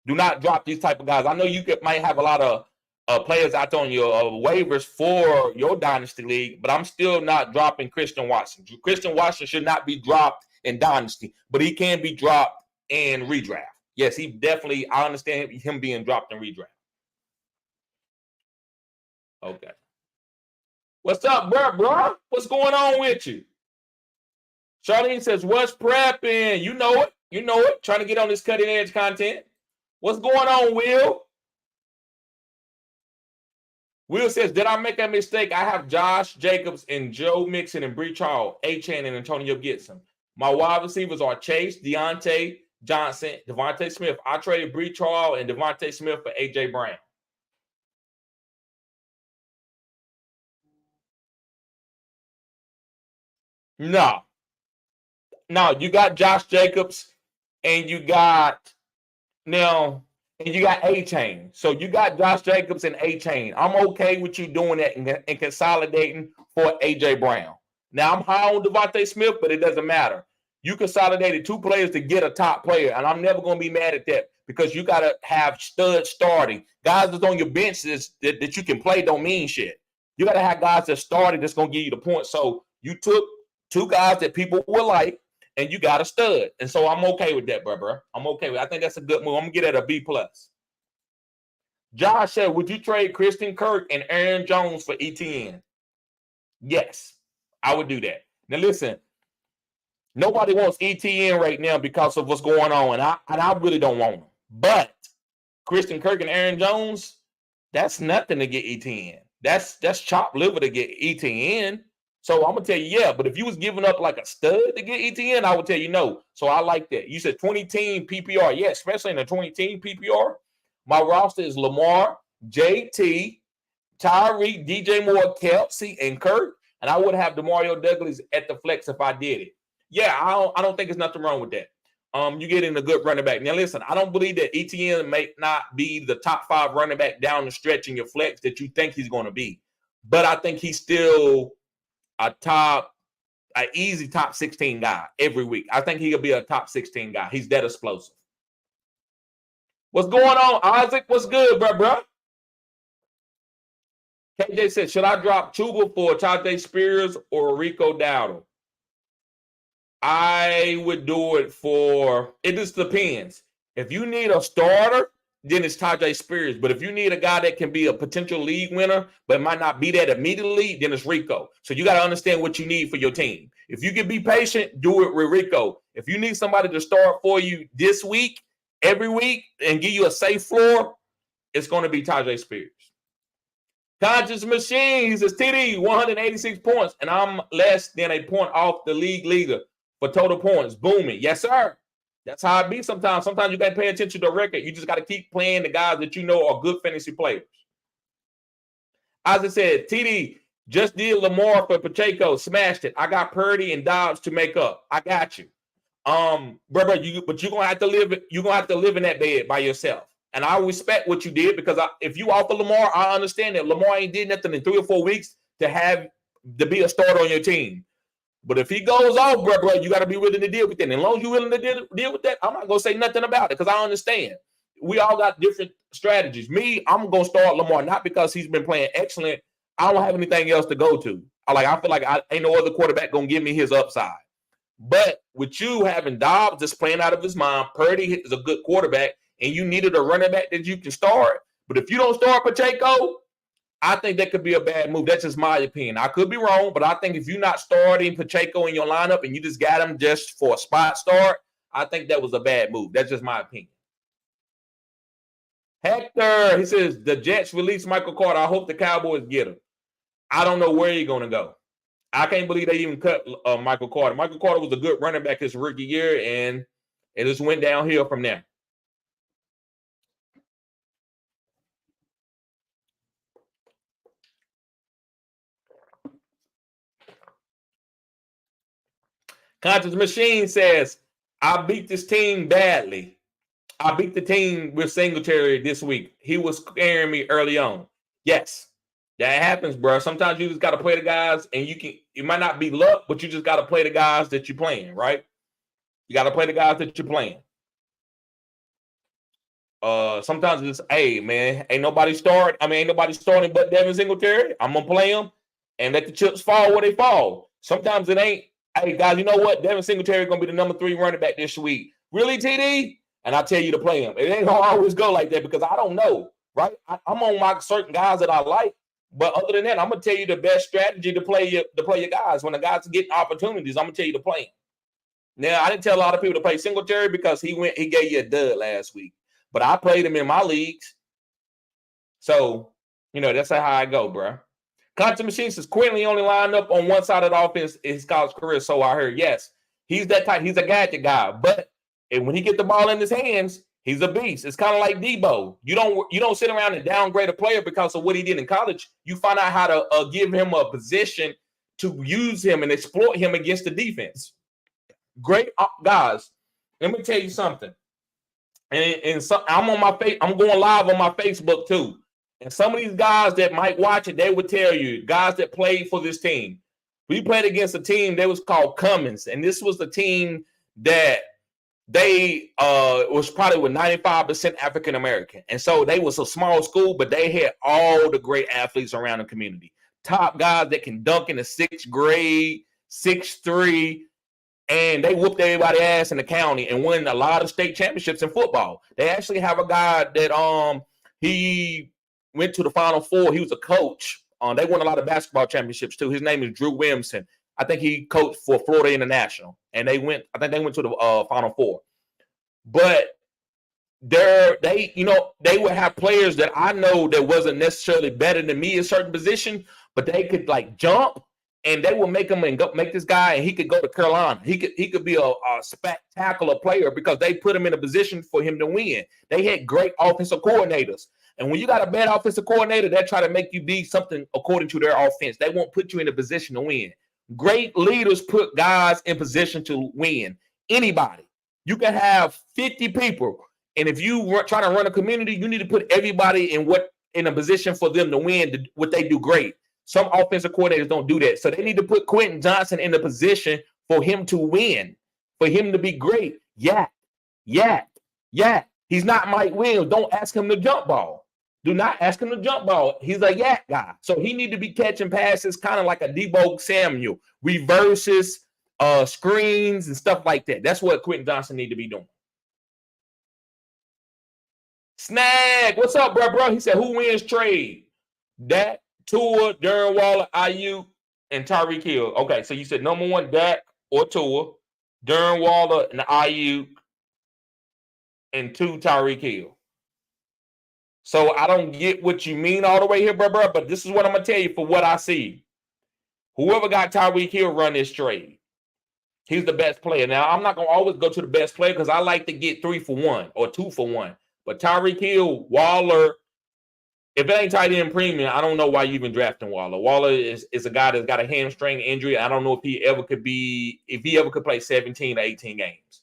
Do not drop these type of guys. I know you might have a lot of players out there on your waivers for your Dynasty League, but I'm still not dropping Christian Watson. Christian Watson should not be dropped in Dynasty, but he can be dropped in redraft. Yes, he definitely, I understand him being dropped in redraft. Okay. What's up, bro? What's going on with you? Charlene says, what's prepping? You know it. Trying to get on this cutting edge content. What's going on, Will? Will says, did I make a mistake? I have Josh Jacobs and Joe Mixon and Breach Hall, Achane, and Antonio Gibson. My wide receivers are Chase, Deontay Johnson, Devontae Smith. I traded Breach Hall and Devontae Smith for A.J. Brown. No, you got Josh Jacobs and you got A-Chain. So you got Josh Jacobs and A-Chain. I'm okay with you doing that and consolidating for A.J. Brown. Now, I'm high on Devontae Smith, but it doesn't matter. You consolidated 2 players to get a top player, and I'm never going to be mad at that because you got to have studs starting. Guys that's on your bench that you can play don't mean shit. You got to have guys that started that's going to give you the points. So you took 2 guys that people will like, and you got a stud. And so I'm okay with that, bro. I'm okay with it. I think that's a good move. I'm going to get at a B+. Josh said, would you trade Christian Kirk and Aaron Jones for ETN? Yes, I would do that. Now, listen, nobody wants ETN right now because of what's going on, and I really don't want him. But Christian Kirk and Aaron Jones, that's nothing to get ETN. That's chopped liver to get ETN. So I'm going to tell you, yeah, but if you was giving up like a stud to get ETN, I would tell you no. So I like that. You said 20-team PPR. Yeah, especially in a 20-team PPR. My roster is Lamar, JT, Tyreek, DJ Moore, Kelsey, and Kirk. And I would have DeMario Douglas at the flex if I did it. Yeah, I don't think there's nothing wrong with that. You get in a good running back. Now, listen, I don't believe that ETN may not be the top 5 running back down the stretch in your flex that you think he's going to be. But I think he's still an easy top 16 guy every week. I think he'll be a top 16 guy. He's that explosive. What's going on, Isaac? What's good, bro? KJ said, should I drop Chuba for Tajay Spears or Rico Dowdle? I would do it it just depends. If you need a starter, then it's Tajay Spears. But if you need a guy that can be a potential league winner, but might not be that immediately, then it's Rico. So you got to understand what you need for your team. If you can be patient, do it with Rico. If you need somebody to start for you this week, every week, and give you a safe floor, it's going to be Tajay Spears. Conscious Machine, he says, TD, 186 points, and I'm less than a point off the league leader for total points. Booming. Yes, sir. That's how it be sometimes. Sometimes you got to pay attention to the record. You just got to keep playing the guys that you know are good fantasy players. As I said, TD just did Lamar for Pacheco, smashed it. I got Purdy and Dobbs to make up. I got you. But you're gonna have to live in that bed by yourself. And I respect what you did because if you offer Lamar, I understand that Lamar ain't did nothing in 3 or 4 weeks to be a starter on your team. But if he goes off, bro, you got to be willing to deal with it. And as long as you're willing to deal with that, I'm not going to say nothing about it because I understand. We all got different strategies. I'm going to start Lamar, not because he's been playing excellent. I don't have anything else to go to. I feel like I ain't no other quarterback going to give me his upside. But with you having Dobbs just playing out of his mind, Purdy is a good quarterback, and you needed a running back that you can start. But if you don't start Pacheco, I think that could be a bad move. That's just my opinion. I could be wrong, but I think if you're not starting Pacheco in your lineup and you just got him just for a spot start, I think that was a bad move. That's just my opinion. Hector, he says, the Jets released Michael Carter. I hope the Cowboys get him. I don't know where he's going to go. I can't believe they even cut Michael Carter. Michael Carter was a good running back his rookie year, and it just went downhill from there. Conscious Machine says, I beat this team badly. I beat the team with Singletary this week. He was scaring me early on. Yes, that happens, bro. Sometimes you just got to play the guys, and it might not be luck, but you just got to play the guys that you're playing, right? You got to play the guys that you're playing. Sometimes it's, hey, man, ain't nobody starting but Devin Singletary. I'm going to play him and let the chips fall where they fall. Sometimes it ain't, hey, guys, you know what? Devin Singletary is going to be the number 3 running back this week. Really, TD? And I tell you to play him. It ain't going to always go like that because I don't know, right? I'm on my certain guys that I like. But other than that, I'm going to tell you the best strategy to play your guys. When the guys get opportunities, I'm going to tell you to play them. Now, I didn't tell a lot of people to play Singletary because he gave you a dud last week. But I played him in my leagues. So You know, that's how I go, bro. Content Machine says Quinley only lined up on one side of the offense in his college career. So I heard, yes, he's that type. He's a gadget guy, but when he get the ball in his hands, he's a beast. It's kind of like Debo. You don't sit around and downgrade a player because of what he did in college. You find out how to give him a position to use him and exploit him against the defense. Great guys. Let me tell you something. And so I'm going live on my Facebook too. And some of these guys that might watch it, they would tell you, guys that played for this team. We played against a team that was called Cummins, and this was the team that they was probably with 95% African American. And so they was a small school, but they had all the great athletes around the community. Top guys that can dunk in the 6th grade, 6'3", and they whooped everybody's ass in the county and won a lot of state championships in football. They actually have a guy that he went to the Final Four. He was a coach. They won a lot of basketball championships too. His name is Drew Williamson. I think he coached for Florida International, and I think they went to the Final Four. But they would have players that I know that wasn't necessarily better than me in certain position, but they could like jump, and they will make him and make this guy, and he could go to Carolina. He could be a spectacular player because they put him in a position for him to win. They had great offensive coordinators. And when you got a bad offensive coordinator, they try to make you be something according to their offense. They won't put you in a position to win. Great leaders put guys in position to win. Anybody. You can have 50 people. And if you try to run a community, you need to put everybody in a position for them to win what they do great. Some offensive coordinators don't do that. So they need to put Quentin Johnson in a position for him to win, for him to be great. Yeah. He's not Mike Williams. Don't ask him to jump ball. Do not ask him to jump ball. He's a yak guy. So he need to be catching passes kind of like a Debo Samuel, reverses, screens, and stuff like that. That's what Quentin Johnson need to be doing. Snag, what's up, bro? He said, who wins trade? Dak, Tua, Darren Waller, Ayuk, and Tyreek Hill. Okay, so you said number one, Dak or Tua, Darren Waller, and Ayuk, and 2, Tyreek Hill. So I don't get what you mean all the way here, bro, but this is what I'm going to tell you for what I see. Whoever got Tyreek Hill run this trade, he's the best player. Now, I'm not going to always go to the best player because I like to get 3 for 1 or 2 for 1. But Tyreek Hill, Waller, if it ain't tight end premium, I don't know why you even drafting Waller. Waller is a guy that's got a hamstring injury. I don't know if he ever could play 17 to 18 games.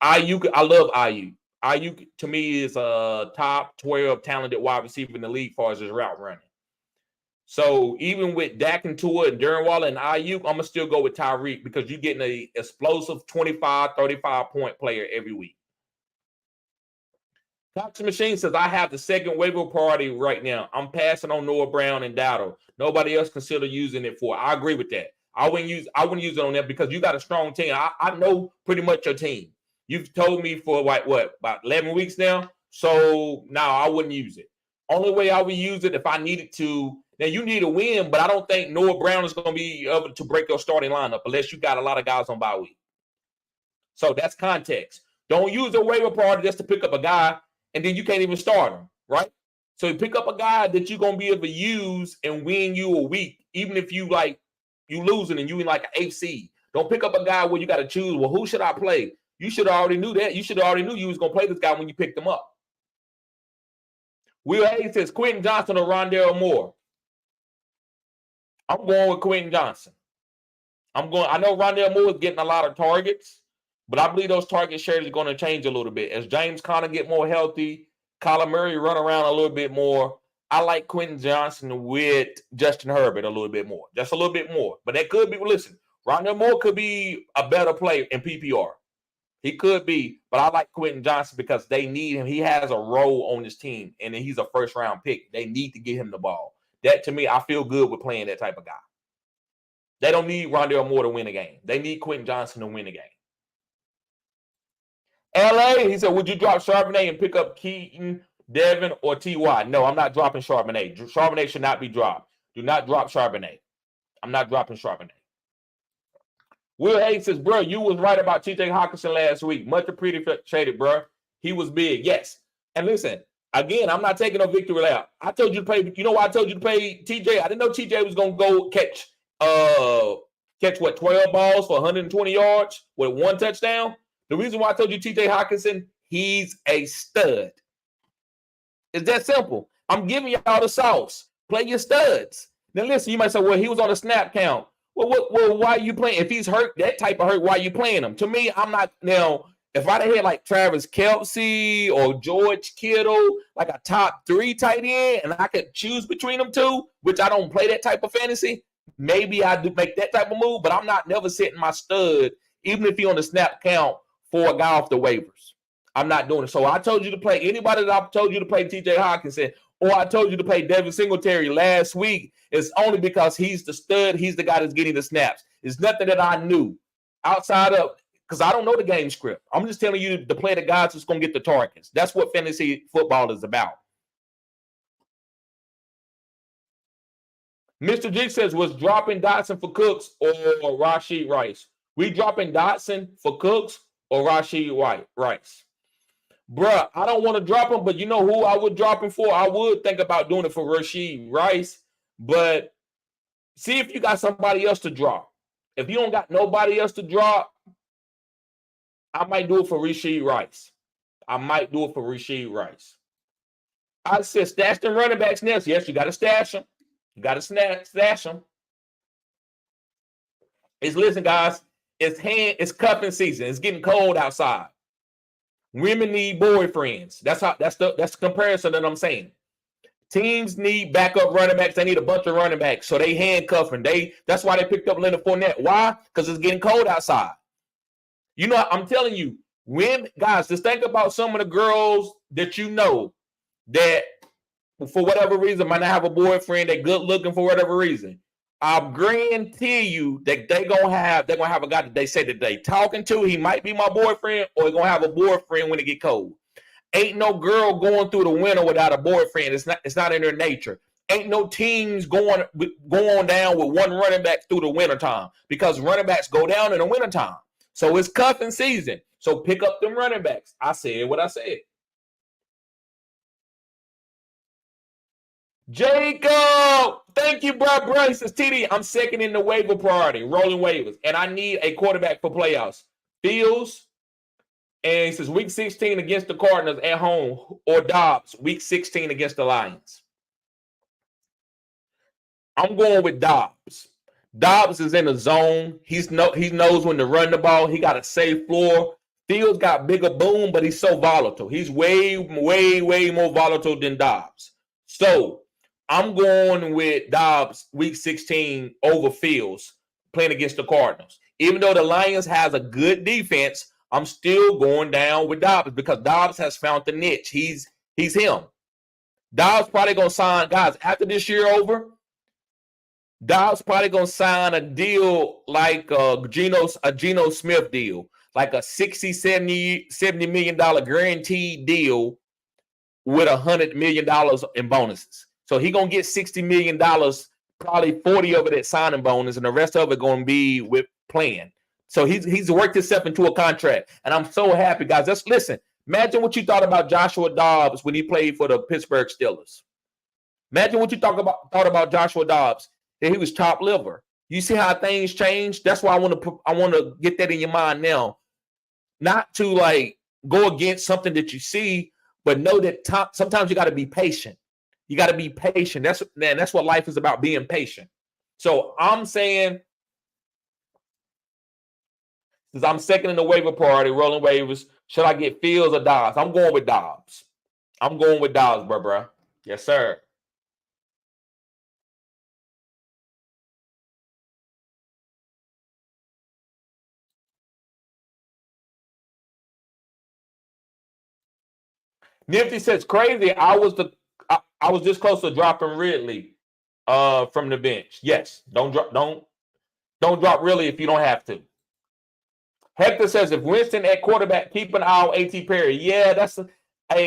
Ayuk, I love Ayuk. Ayuk, to me, is a top 12 talented wide receiver in the league as far as his route running. So even with Dak and Tua and Darren Waller and Ayuk, I'm going to still go with Tyreek because you're getting an explosive 25, 35-point player every week. Content Machine says, I have the second waiver priority right now. I'm passing on Noah Brown and Dowdle. Nobody else consider using it for. I agree with that. I wouldn't use it on that because you got a strong team. I know pretty much your team. You've told me for about 11 weeks now. So now I wouldn't use it. Only way I would use it if I needed to. Now you need a win, but I don't think Noah Brown is going to be able to break your starting lineup unless you got a lot of guys on bye week. So that's context. Don't use a waiver priority just to pick up a guy and then you can't even start him, right? So you pick up a guy that you're going to be able to use and win you a week, even if you losing and you in like an 8th seed. Don't pick up a guy where you got to choose, well, who should I play? You should have already knew that. You should have already knew you was going to play this guy when you picked him up. Will Hayes says, Quentin Johnson or Rondale Moore? I'm going with Quentin Johnson. I know Rondale Moore is getting a lot of targets, but I believe those target shares are going to change a little bit. As James Conner get more healthy, Kyler Murray run around a little bit more. I like Quentin Johnson with Justin Herbert a little bit more. Just a little bit more. But that could be, listen, Rondale Moore could be a better player in PPR. He could be, but I like Quentin Johnson because they need him. He has a role on this team, and he's a first-round pick. They need to get him the ball. That, to me, I feel good with playing that type of guy. They don't need Rondale Moore to win a game. They need Quentin Johnson to win a game. LA, he said, would you drop Charbonnet and pick up Keaton, Devin, or T.Y.? No, I'm not dropping Charbonnet. Charbonnet should not be dropped. Do not drop Charbonnet. I'm not dropping Charbonnet. Will Hayes says, bro, you was right about T.J. Hawkinson last week. Much appreciated, bro. He was big. Yes. And listen, Again, I'm not taking a victory lap. I told you to pay. You know why I told you to pay TJ? I didn't know TJ was gonna go catch 12 balls for 120 yards with 1 touchdown. The reason why I told you TJ Hawkinson, he's a stud. It's that simple. I'm giving y'all the sauce. Play your studs. Now listen, you might say, well, he was on a snap count. Well, why are you playing? If he's hurt, that type of hurt, why are you playing him? To me, I'm not now. If I'd have had like Travis Kelce or George Kittle, like a top 3 tight end, and I could choose between them two, which I don't play that type of fantasy, maybe I do make that type of move, but I'm not never setting my stud, even if he on the snap count, for a guy off the waivers. I'm not doing it. So I told you to play anybody that I told you to play TJ Hawkinson, or I told you to play Devin Singletary last week. It's only because he's the stud. He's the guy that's getting the snaps. It's nothing that I knew outside of, because I don't know the game script. I'm just telling you to play the guys that's going to get the targets. That's what fantasy football is about. Mr. G says, was dropping Dotson for Cooks or Rashee Rice? We dropping Dotson for Cooks or Rashee Rice? Bruh, I don't want to drop him, but you know who I would drop him for? I would think about doing it for Rashee Rice, but see if you got somebody else to drop. If you don't got nobody else to drop, I might do it for Rashee Rice. I said stash them running backs next. Yes, you got to stash them. Stash them. Listen, guys, it's cuffing season. It's getting cold outside. Women need boyfriends. That's the comparison that I'm saying. Teams need backup running backs. They need a bunch of running backs, so they handcuffing. That's why they picked up Leonard Fournette. Why? Because it's getting cold outside. You know, I'm telling you, guys, just think about some of the girls that you know that for whatever reason might not have a boyfriend. They're good looking for whatever reason. I guarantee you that they're gonna have a guy that they say that they talking to. He might be my boyfriend, or they're gonna have a boyfriend when it get cold. Ain't no girl going through the winter without a boyfriend. It's not in their nature. Ain't no teams going down with one running back through the wintertime, because running backs go down in the wintertime. So it's cuffing season. So pick up them running backs. I said what I said. Jacob, thank you, bro. Bryce says, TD, I'm second in the waiver priority, rolling waivers, and I need a quarterback for playoffs. Fields, and he says week 16 against the Cardinals at home, or Dobbs, week 16 against the Lions. I'm going with Dobbs. Dobbs is in the zone. He knows when to run the ball. He got a safe floor. Fields got bigger boom, but he's so volatile. He's way, way, way more volatile than Dobbs. So I'm going with Dobbs week 16 over Fields playing against the Cardinals. Even though the Lions has a good defense, I'm still going down with Dobbs because Dobbs has found the niche. He's him. Dobbs probably going to sign, guys, after this year over, Dobbs probably going to sign a deal like a Geno Smith deal, like a $60, $70 million guaranteed deal with $100 million in bonuses. So he going to get $60 million, probably 40 of it at signing bonus, and the rest of it going to be with playing. So he's worked himself into a contract, and I'm so happy, guys. Just listen. Imagine what you thought about Joshua Dobbs when he played for the Pittsburgh Steelers. Imagine what you thought about Joshua Dobbs, that he was top liver. You see how things change? That's why I want to get that in your mind now. Not to like go against something that you see, but know that sometimes you got to be patient. You got to be patient. That's what life is about, being patient. So I'm saying, since I'm second in the waiver priority, rolling waivers, should I get Fields or Dobbs? I'm going with Dobbs. Bro. Yes, sir. Nifty says, crazy. I was this close to dropping Ridley from the bench. Yes, don't drop Ridley if you don't have to. Hector says, if Winston at quarterback, keep an eye on A.T. Perry. Yeah,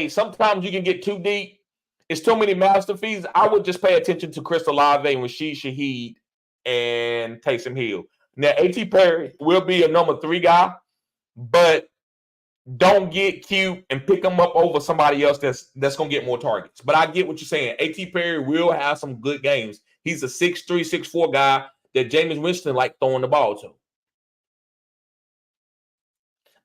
sometimes you can get too deep. It's too many master fees. I would just pay attention to Chris Olave and Rashid Shaheed and Taysom Hill. Now, A.T. Perry will be a number 3 guy, but don't get cute and pick him up over somebody else that's gonna get more targets. But I get what you're saying. A.T. Perry will have some good games. He's a 6'3", 6'4" guy that Jameis Winston like throwing the ball to.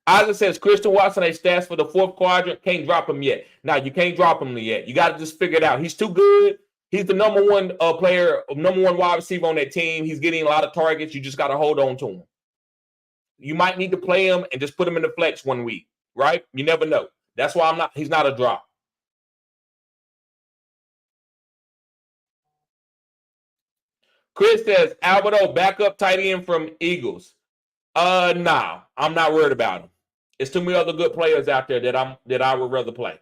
Isaac says Christian Watson, a stats for the fourth quadrant. Can't drop him yet. Now you can't drop him yet. You got to just figure it out. He's too good. He's the number one player, number one wide receiver on that team. He's getting a lot of targets. You just got to hold on to him. You might need to play him and just put him in the flex 1 week, right? You never know. That's why he's not a drop. Chris says Alberto, backup tight end from Eagles. Nah, I'm not worried about him. There's too many other good players out there that I would rather play.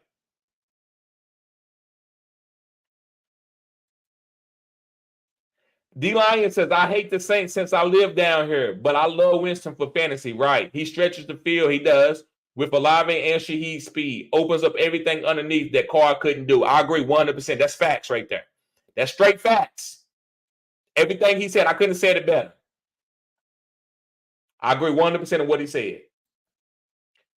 D Lion says, I hate the Saints since I live down here, but I love Winston for fantasy. Right. He stretches the field. He does. With Olave and Shaheed speed. Opens up everything underneath that Carr couldn't do. I agree 100%. That's facts right there. That's straight facts. Everything he said, I couldn't have said it better. I agree 100% of what he said.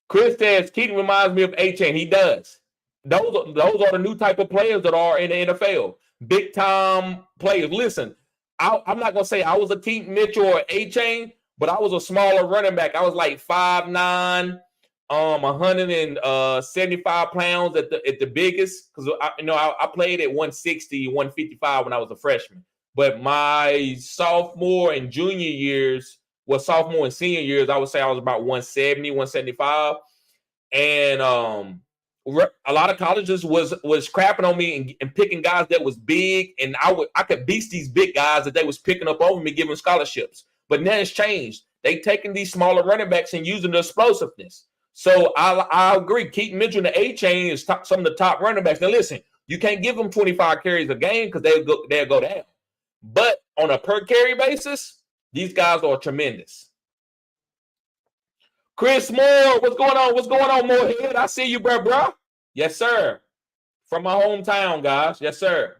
Chris says, Keaton reminds me of A-Chain. He does. Those are the new type of players that are in the NFL. Big-time players. Listen, I'm not going to say I was a Keaton Mitchell or A-Chain, but I was a smaller running back. I was like 5'9", 175 pounds at the biggest. Because I played at 160, 155 when I was a freshman. But my sophomore and senior years, I would say I was about 170, 175. And a lot of colleges was crapping on me and picking guys that was big, and I could beat these big guys that they was picking up over me, giving scholarships. But now it's changed. They taking these smaller running backs and using the explosiveness. So I agree. Keaton Mitchell and the A-Chain is some of the top running backs. Now listen, you can't give them 25 carries a game because they'll go down. But on a per carry basis, these guys are tremendous. Chris Moore, what's going on? What's going on, Moorhead? I see you, bro. Yes, sir. From my hometown, guys. Yes, sir.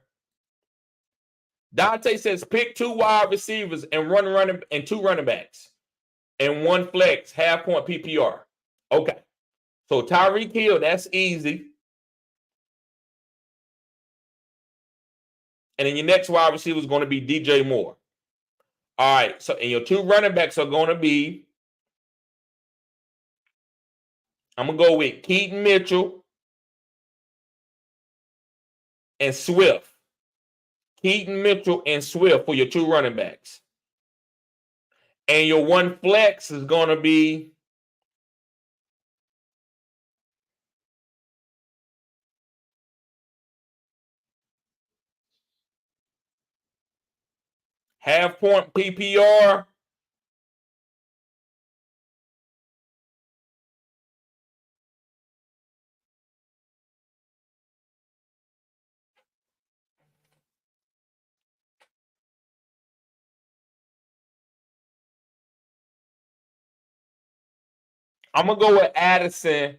Dante says pick 2 wide receivers and and 2 running backs and 1 flex, half-point PPR. Okay. So Tyreek Hill, that's easy. And then your next wide receiver is going to be DJ Moore. All right. So, and your 2 running backs are going to be, I'm going to go with Keaton Mitchell and Swift. Keaton Mitchell and Swift for your 2 running backs. And your 1 flex is going to be half-point PPR. I'm going to go with Addison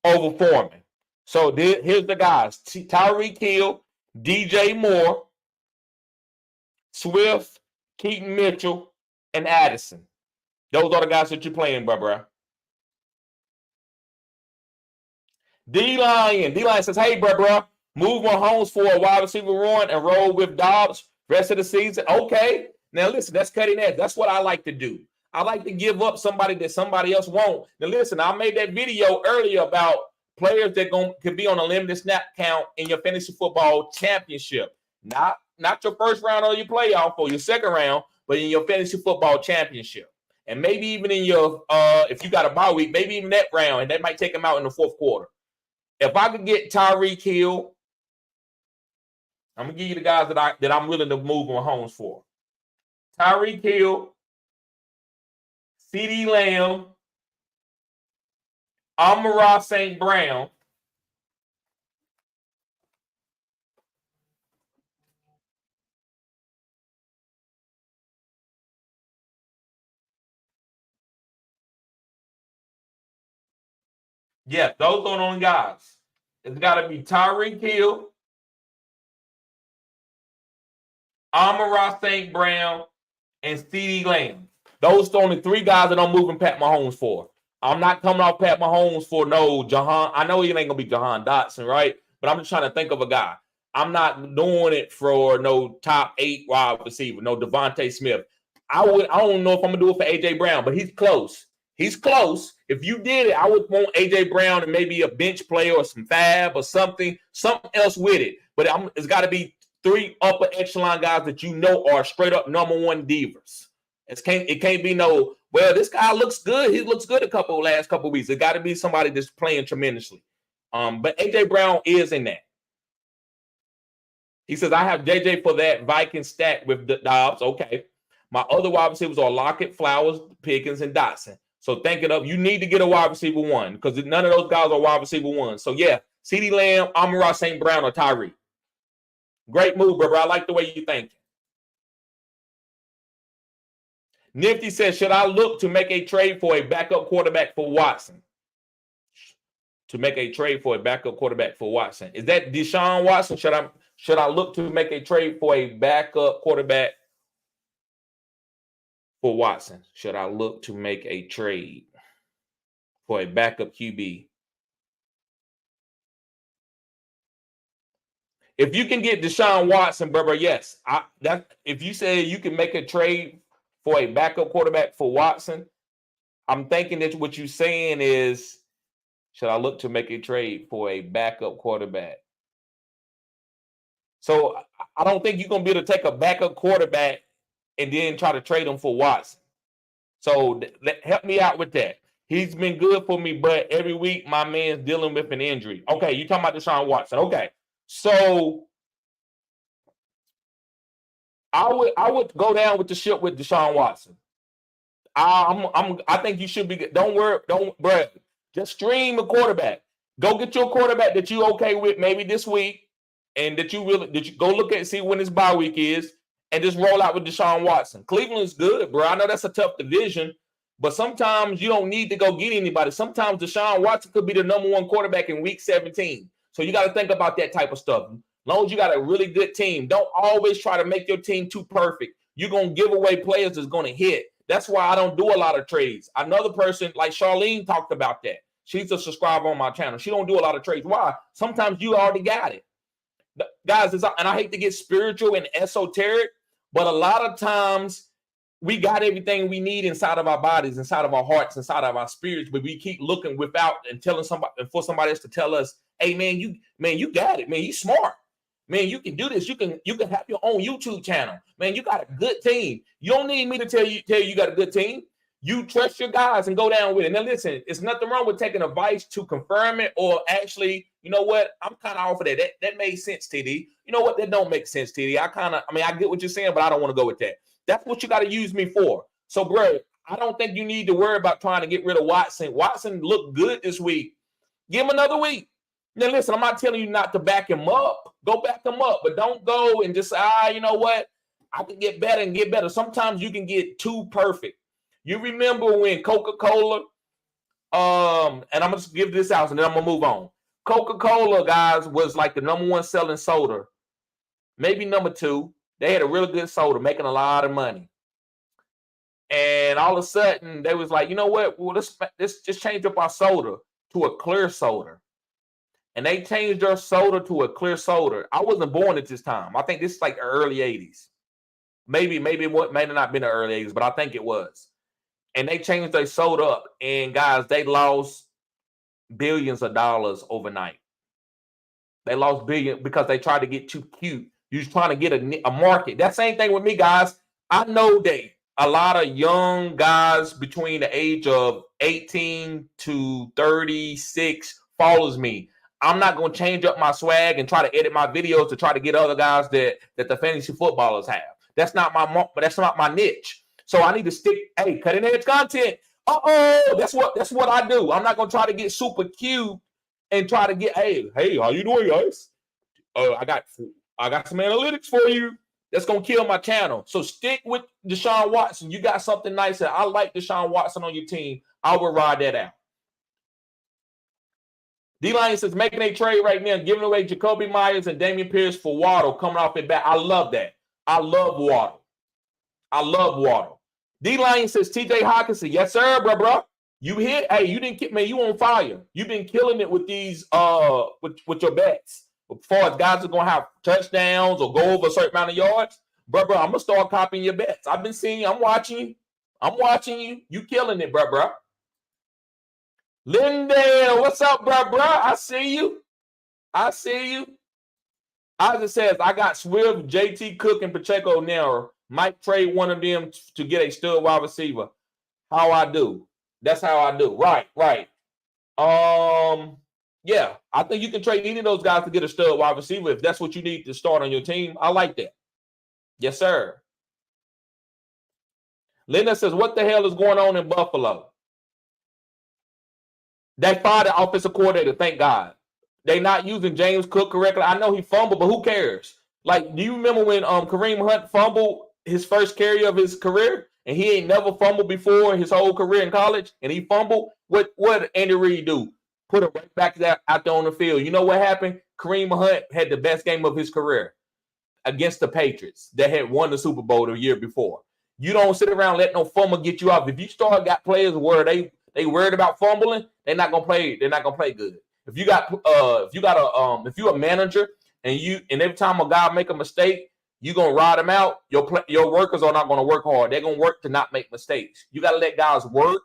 over Foreman. So here's the guys. Tyreek Hill, DJ Moore, Swift, Keaton Mitchell, and Addison. Those are the guys that you're playing, bro. D-Lion says, hey, bro, move Mahomes for a wide receiver run and roll with Dobbs rest of the season. Okay. Now, listen, that's cutting edge. That's what I like to do. I like to give up somebody that somebody else won't. Now, listen, I made that video earlier about players that could be on a limited snap count in your fantasy football championship. Not your first round or your playoff or your second round, but in your fantasy football championship. And maybe even in your, if you got a bye week, maybe even that round, and that might take them out in the fourth quarter. If I could get Tyreek Hill, I'm going to give you the guys that I'm willing to move Mahomes for. Tyreek Hill, CeeDee Lamb, Amon-Ra St. Brown, yeah, those are the only guys. It's got to be Tyreek Hill, Amon-Ra St. Brown, and CeeDee Lamb. Those are the only 3 guys that I'm moving Pat Mahomes for. I'm not coming off Pat Mahomes for no Jahan. I know he ain't gonna be Jahan Dotson, right? But I'm just trying to think of a guy. I'm not doing it for no top 8 wide receiver, no Devontae Smith. I don't know if I'm gonna do it for AJ Brown, but he's close. He's close. If you did it, I would want AJ Brown and maybe a bench player or some fab or something else with it. But it's got to be 3 upper echelon guys that you know are straight up number 1 divas. It can't be no, well, this guy looks good. He looks good last couple weeks. It got to be somebody that's playing tremendously. But AJ Brown is in that. He says, I have JJ for that Viking stack with the Dobbs. Okay. My other wide receivers are Lockett, Flowers, Pickens, and Dotson. So think it up. You need to get a wide receiver 1 because none of those guys are wide receiver 1. So yeah, CeeDee Lamb, Amon-Ra St. Brown, or Tyree. Great move, brother. I like the way you think. Nifty says, should I look to make a trade for a backup quarterback for Watson? To make a trade for a backup quarterback for Watson. Is that Deshaun Watson? Should I look to make a trade for a backup quarterback for Watson? Should I look to make a trade for a backup QB? If you can get Deshaun Watson, brother, yes. If you say you can make a trade for a backup quarterback for Watson, I'm thinking that what you're saying is, should I look to make a trade for a backup quarterback? So I don't think you're going to be able to take a backup quarterback and then try to trade him for Watson. So help me out with that. He's been good for me, but every week my man's dealing with an injury. Okay, you're talking about Deshaun Watson. Okay. So I would go down with the ship with Deshaun Watson. I think you should be. Don't worry. Bro. Just stream a quarterback. Go get your quarterback that you okay with maybe this week, and that you go look at see when his bye week is, and just roll out with Deshaun Watson. Cleveland's good, bro. I know that's a tough division, but sometimes you don't need to go get anybody. Sometimes Deshaun Watson could be the number 1 quarterback in week 17. So you got to think about that type of stuff. As long as you got a really good team, don't always try to make your team too perfect. You're going to give away players that's going to hit. That's why I don't do a lot of trades. Another person like Charlene talked about that. She's a subscriber on my channel. She don't do a lot of trades. Why? Sometimes you already got it. Guys, and I hate to get spiritual and esoteric, but a lot of times we got everything we need inside of our bodies, inside of our hearts, inside of our spirits, but we keep looking without and telling somebody and for somebody else to tell us, hey, man, you got it. Man, you smart. Man, you can do this. You can have your own YouTube channel. Man, you got a good team. You don't need me to tell you got a good team. You trust your guys and go down with it. Now, listen, it's nothing wrong with taking advice to confirm it or actually, you know what? I'm kind of off of that. That made sense, TD. You know what? That don't make sense, TD. I get what you're saying, but I don't want to go with that. That's what you got to use me for. So, bro, I don't think you need to worry about trying to get rid of Watson. Watson looked good this week. Give him another week. Now, listen, I'm not telling you not to back him up. Go back him up, but don't go and just, you know what? I can get better and get better. Sometimes you can get too perfect. You remember when Coca-Cola, and I'm going to give this out and then I'm going to move on. Coca-Cola, guys, was like the number 1 selling soda. Maybe number 2. They had a really good soda, making a lot of money. And all of a sudden, they was like, you know what? Well, let's just change up our soda to a clear soda. And they changed their soda to a clear soda. I wasn't born at this time. I think this is like the early 80s. Maybe it may have not been the early 80s, but I think it was. And they changed their soda up. And, guys, they lost billions of dollars overnight. They lost billions because they tried to get too cute. You're trying to get a market. That same thing with me, guys. I know that a lot of young guys between the age of 18 to 36 follows me. I'm not going to change up my swag and try to edit my videos to try to get other guys that the fantasy footballers have. That's not my niche. So I need to stick, cutting edge content. That's what I do. I'm not going to try to get super cute and try to get, hey, how you doing, guys? I got some analytics for you. That's going to kill my channel. So stick with Deshaun Watson. You got something nice that I like Deshaun Watson on your team. I will ride that out. D-Line says, making a trade right now, giving away Jacoby Myers and Damian Pierce for Waddle coming off at bat. I love that. I love Waddle. D-Line says, TJ Hawkinson. Yes, sir, bro. You hit, hey, you didn't kick, man, you on fire. You've been killing it with these with your bets. As far as guys are gonna have touchdowns or go over a certain amount of yards, bro, I'm gonna start copying your bets. I've been seeing you, I'm watching you. You killing it, bro. Lindale, what's up, bro? I see you. Isaac says, I got Swift, JT Cook, and Pacheco now. Might trade one of them to get a stud wide receiver. How I do. That's how I do. Right. Yeah, I think you can trade any of those guys to get a stud wide receiver if that's what you need to start on your team. I like that. Yes, sir. Linda says, what the hell is going on in Buffalo? They fired the offensive coordinator, thank God. They not using James Cook correctly. I know he fumbled, but who cares? Like, do you remember when Kareem Hunt fumbled his first carry of his career? And he ain't never fumbled before his whole career in college, and he fumbled. What did Andy Reid do? Put him right back out there on the field. You know what happened? Kareem Hunt had the best game of his career against the Patriots that had won the Super Bowl the year before. You don't sit around and let no fumble get you off. If you got players where they worried about fumbling, they're not gonna play. They're not gonna play good. If you're a manager and every time a guy make a mistake, you're going to ride them out. Your workers are not going to work hard. They're going to work to not make mistakes. You got to let guys work,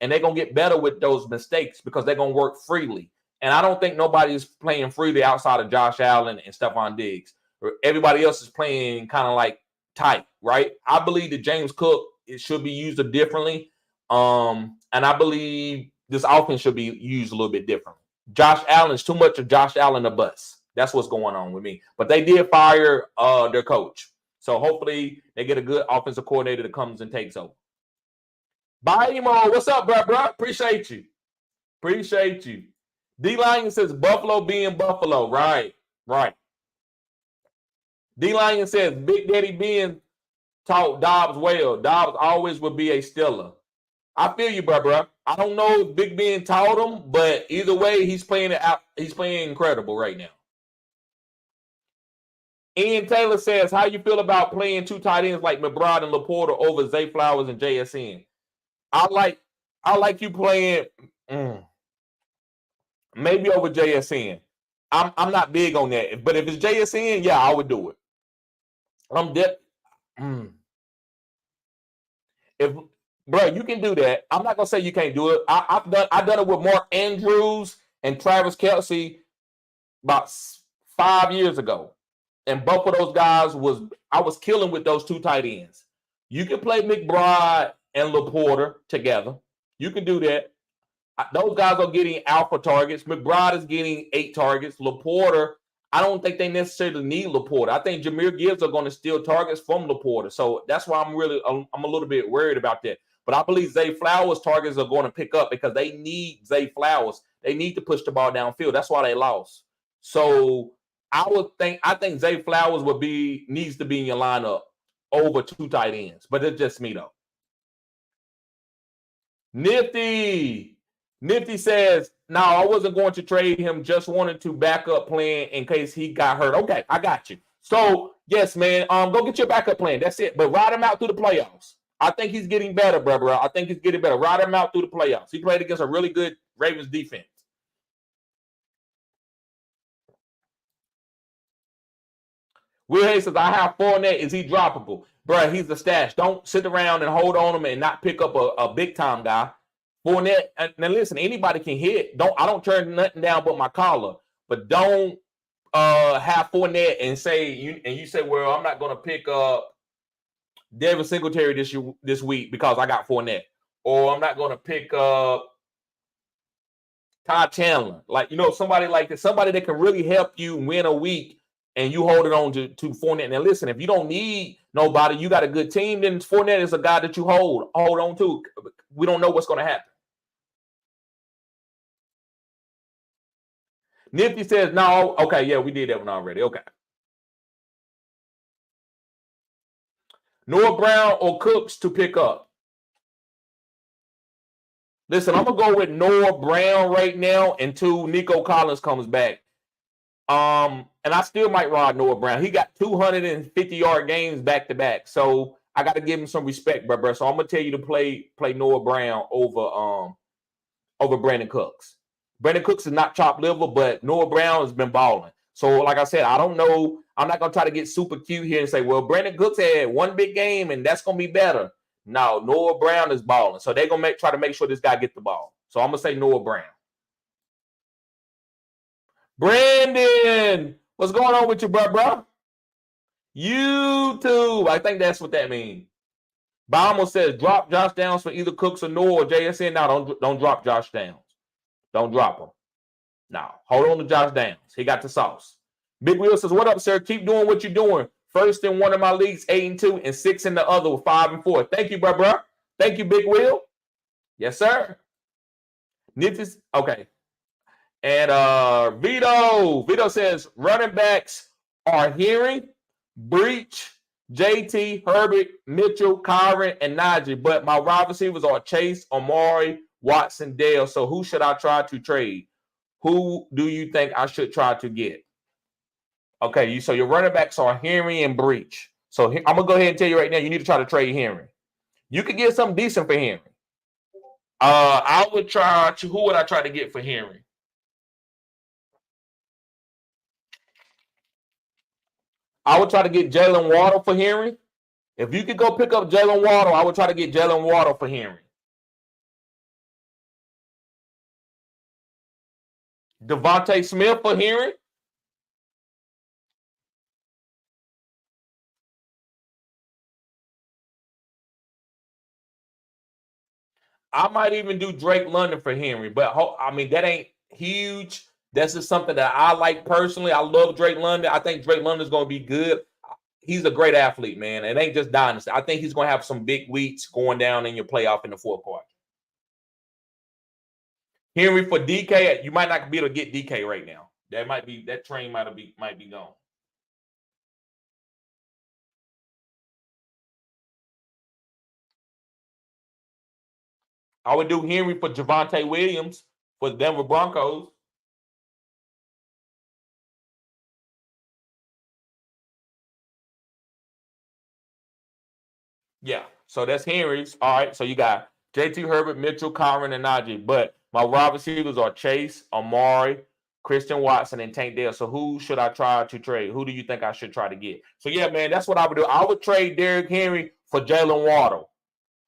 and they're going to get better with those mistakes because they're going to work freely. And I don't think nobody's playing freely outside of Josh Allen and Stephon Diggs. Everybody else is playing kind of like tight, right? I believe that James Cook should be used differently. And I believe this offense should be used a little bit differently. Josh Allen is too much of Josh Allen a bus. That's what's going on with me. But they did fire their coach. So hopefully they get a good offensive coordinator that comes and takes over. Bye, Emo. What's up, bro? Appreciate you. D-Lion says Buffalo being Buffalo. Right. D-Lion says Big Daddy Ben taught Dobbs well. Dobbs always will be a Steeler. I feel you, bro. I don't know if Big Ben taught him, but either way, he's playing it out. He's playing incredible right now. Ian Taylor says, how you feel about playing two tight ends like McBride and Laporta over Zay Flowers and JSN? I like you playing maybe over JSN. I'm not big on that. But if it's JSN, yeah, I would do it. Bro, you can do that. I'm not gonna say you can't do it. I've done it with Mark Andrews and Travis Kelce about 5 years ago. And both of those guys I was killing with those two tight ends. You can play McBride and Laporta together. You can do that. Those guys are getting alpha targets. McBride is getting 8 targets. Laporta, I don't think they necessarily need Laporta. I think Jahmyr Gibbs are going to steal targets from Laporta. So that's why I'm a little bit worried about that. But I believe Zay Flowers' targets are going to pick up because they need Zay Flowers. They need to push the ball downfield. That's why they lost. So I think Zay Flowers needs to be in your lineup over two tight ends. But it's just me though. Nifty says, no, I wasn't going to trade him. Just wanted to back up plan in case he got hurt. Okay, I got you. So yes, man, go get your backup plan. That's it. But ride him out through the playoffs. I think he's getting better, bro. I think he's getting better. Ride him out through the playoffs. He played against a really good Ravens defense. Will Hayes says, I have Fournette. Is he droppable? Bro, he's the stash. Don't sit around and hold on him and not pick up a big-time guy. Fournette, now listen, anybody can hit. I don't turn nothing down but my collar. But don't have Fournette and you say, well, I'm not going to pick up Devin Singletary this week because I got Fournette. Or I'm not going to pick up Todd Chandler. Like, somebody like that, somebody that can really help you win a week and you hold it on to Fournette. Now, listen, if you don't need nobody, you got a good team, then Fournette is a guy that you hold on to. We don't know what's going to happen. Nifty says, no. Okay, yeah, we did that one already. Okay. Noah Brown or Cooks to pick up? Listen, I'm going to go with Noah Brown right now until Nico Collins comes back. And I still might ride Noah Brown. He got 250-yard games back-to-back. So I got to give him some respect, bro. So I'm going to tell you to play Noah Brown over over Brandon Cooks. Brandon Cooks is not chopped liver, but Noah Brown has been balling. So, like I said, I don't know. I'm not going to try to get super cute here and say, well, Brandon Cooks had one big game and that's going to be better. No, Noah Brown is balling. So they're going to try to make sure this guy gets the ball. So I'm going to say Noah Brown. Brandon, what's going on with you, bro? YouTube. I think that's what that means. Bama says drop Josh Downs for either Cooks or Noah or JSN. No, don't drop Josh Downs. Don't drop him. No, hold on to Josh Downs. He got the sauce. Big Will says, what up, sir? Keep doing what you're doing. First in one of my leagues, 8-2, and 6 in the other with 5-4. Thank you, bro. Thank you, Big Will. Yes, sir. Nifty's okay. And Vito says running backs are Hearing, Breach, JT, Herbert, Mitchell, Kyron, and Najee. But my wide receivers are Chase, Amari, Watson, Dale. So who should I try to trade? Who do you think I should try to get? Okay, so your running backs are Henry and Breach. So I'm going to go ahead and tell you right now, you need to try to trade Henry. You could get something decent for Henry. I would try to, who would I try to get for Henry? I would try to get Jalen Waddle for Henry. If you could go pick up Jalen Waddle, I would try to get Jalen Waddle for Henry. Devontae Smith for Henry. I might even do Drake London for Henry, but I mean, that ain't huge. That's just something that I like personally. I love Drake London. I think Drake London is going to be good. He's a great athlete, man. It ain't just dynasty. I think he's going to have some big weeks going down in your playoff in the fourth quarter. Henry for DK, you might not be able to get DK right now. That train might be gone. I would do Henry for Javonte Williams for the Denver Broncos. Yeah, so that's Henry's. All right, so you got JT, Herbert, Mitchell, Kyron, and Najee. But my wide receivers are Chase, Amari, Christian Watson, and Tank Dell. So who should I try to trade? Who do you think I should try to get? So, yeah, man, that's what I would do. I would trade Derrick Henry for Jalen Waddle.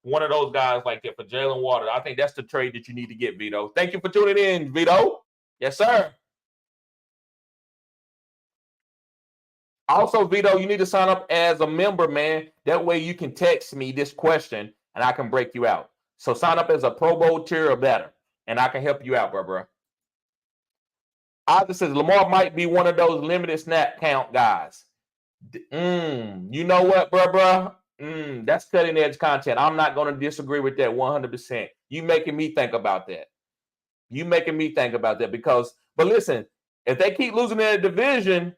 One of those guys like that for Jalen Waddle. I think that's the trade that you need to get, Vito. Thank you for tuning in, Vito. Yes, sir. Also, Vito, you need to sign up as a member, man. That way you can text me this question and I can break you out. So sign up as a Pro Bowl tier or better, and I can help you out, bro. Isaac says Lamar might be one of those limited snap count guys. You know what, bro? That's cutting edge content. I'm not going to disagree with that 100%. You making me think about that. But listen, if they keep losing their division,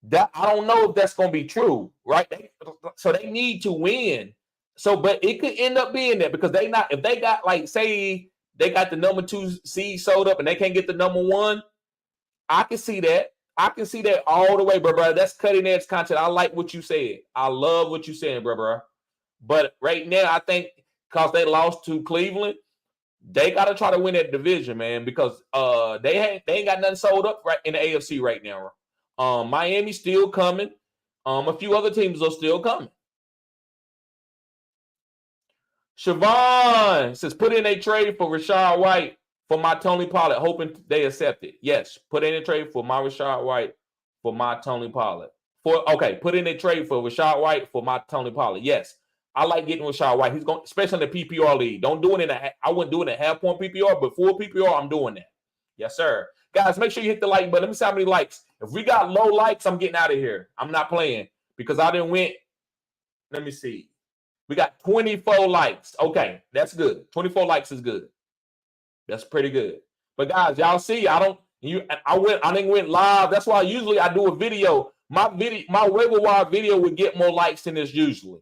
that I don't know if that's going to be true, right? So they need to win. So, but it could end up being that because if they got like, say they got the number 2 seed sold up and they can't get the number 1, I can see that. I can see that all the way, bro. That's cutting edge content. I like what you said. I love what you said, bro. But right now, I think because they lost to Cleveland, they got to try to win that division, man, because they ain't got nothing sold up right in the AFC right now. Miami's still coming. A few other teams are still coming. Siobhan says, put in a trade for Rachaad White for my Tony Pollard, hoping they accept it. Yes, put in a trade for my Rachaad White for my Tony Pollard. Put in a trade for Rachaad White for my Tony Pollard. Yes, I like getting Rachaad White. He's going, especially in the PPR league. Don't do it I wouldn't do it in half-point PPR, but full PPR, I'm doing that. Yes, sir. Guys, make sure you hit the like button. Let me see how many likes. If we got low likes, I'm getting out of here. I'm not playing because I didn't win. Let me see. We got 24 likes. Okay, that's good. 24 likes is good. That's pretty good. But guys, y'all see, I didn't went live. That's why usually I do a video. My waiver wire video would get more likes than this usually.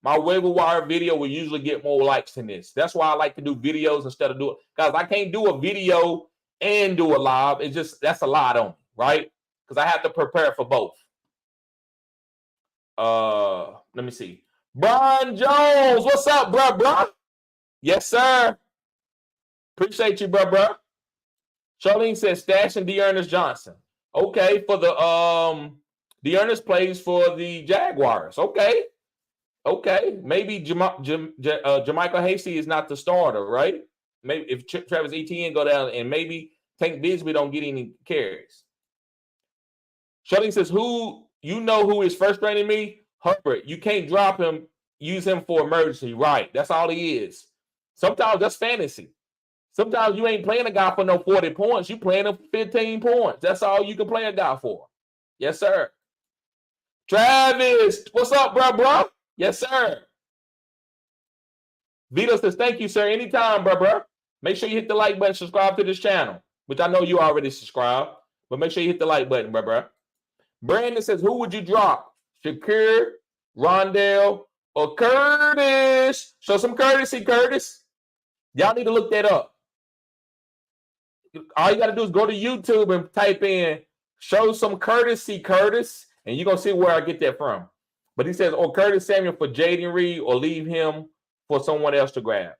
My waiver wire video will usually get more likes than this. That's why I like to do videos instead of do it. Guys, I can't do a video and do a live. It's just, that's a lot on me, right? Because I have to prepare for both. Let me see. Brian Jones, what's up, bro? Yes, sir. Appreciate you, bro. Charlene says stashing Dearness Johnson. Okay, for the Dearness plays for the Jaguars. Okay. Maybe Jermichael Hasty is not the starter, right? Maybe if Travis Etienne go down, and maybe Tank Bigsby don't get any carries. Charlene says, who is frustrating me? Herbert. You can't drop him. Use him for emergency. Right. That's all he is. Sometimes that's fantasy. Sometimes you ain't playing a guy for no 40 points. You playing him for 15 points. That's all you can play a guy for. Yes, sir. Travis, what's up, bro? Yes, sir. Vito says, thank you, sir. Anytime, bro. Make sure you hit the like button, subscribe to this channel, which I know you already subscribed, but make sure you hit the like button, bro. Brandon says, who would you drop? Shakir, Rondell, or Curtis? Show some courtesy, Curtis. Y'all need to look that up. All you got to do is go to YouTube and type in show some courtesy, Curtis, and you're going to see where I get that from. But he says, or Curtis Samuel for Jaden Reed, or leave him for someone else to grab.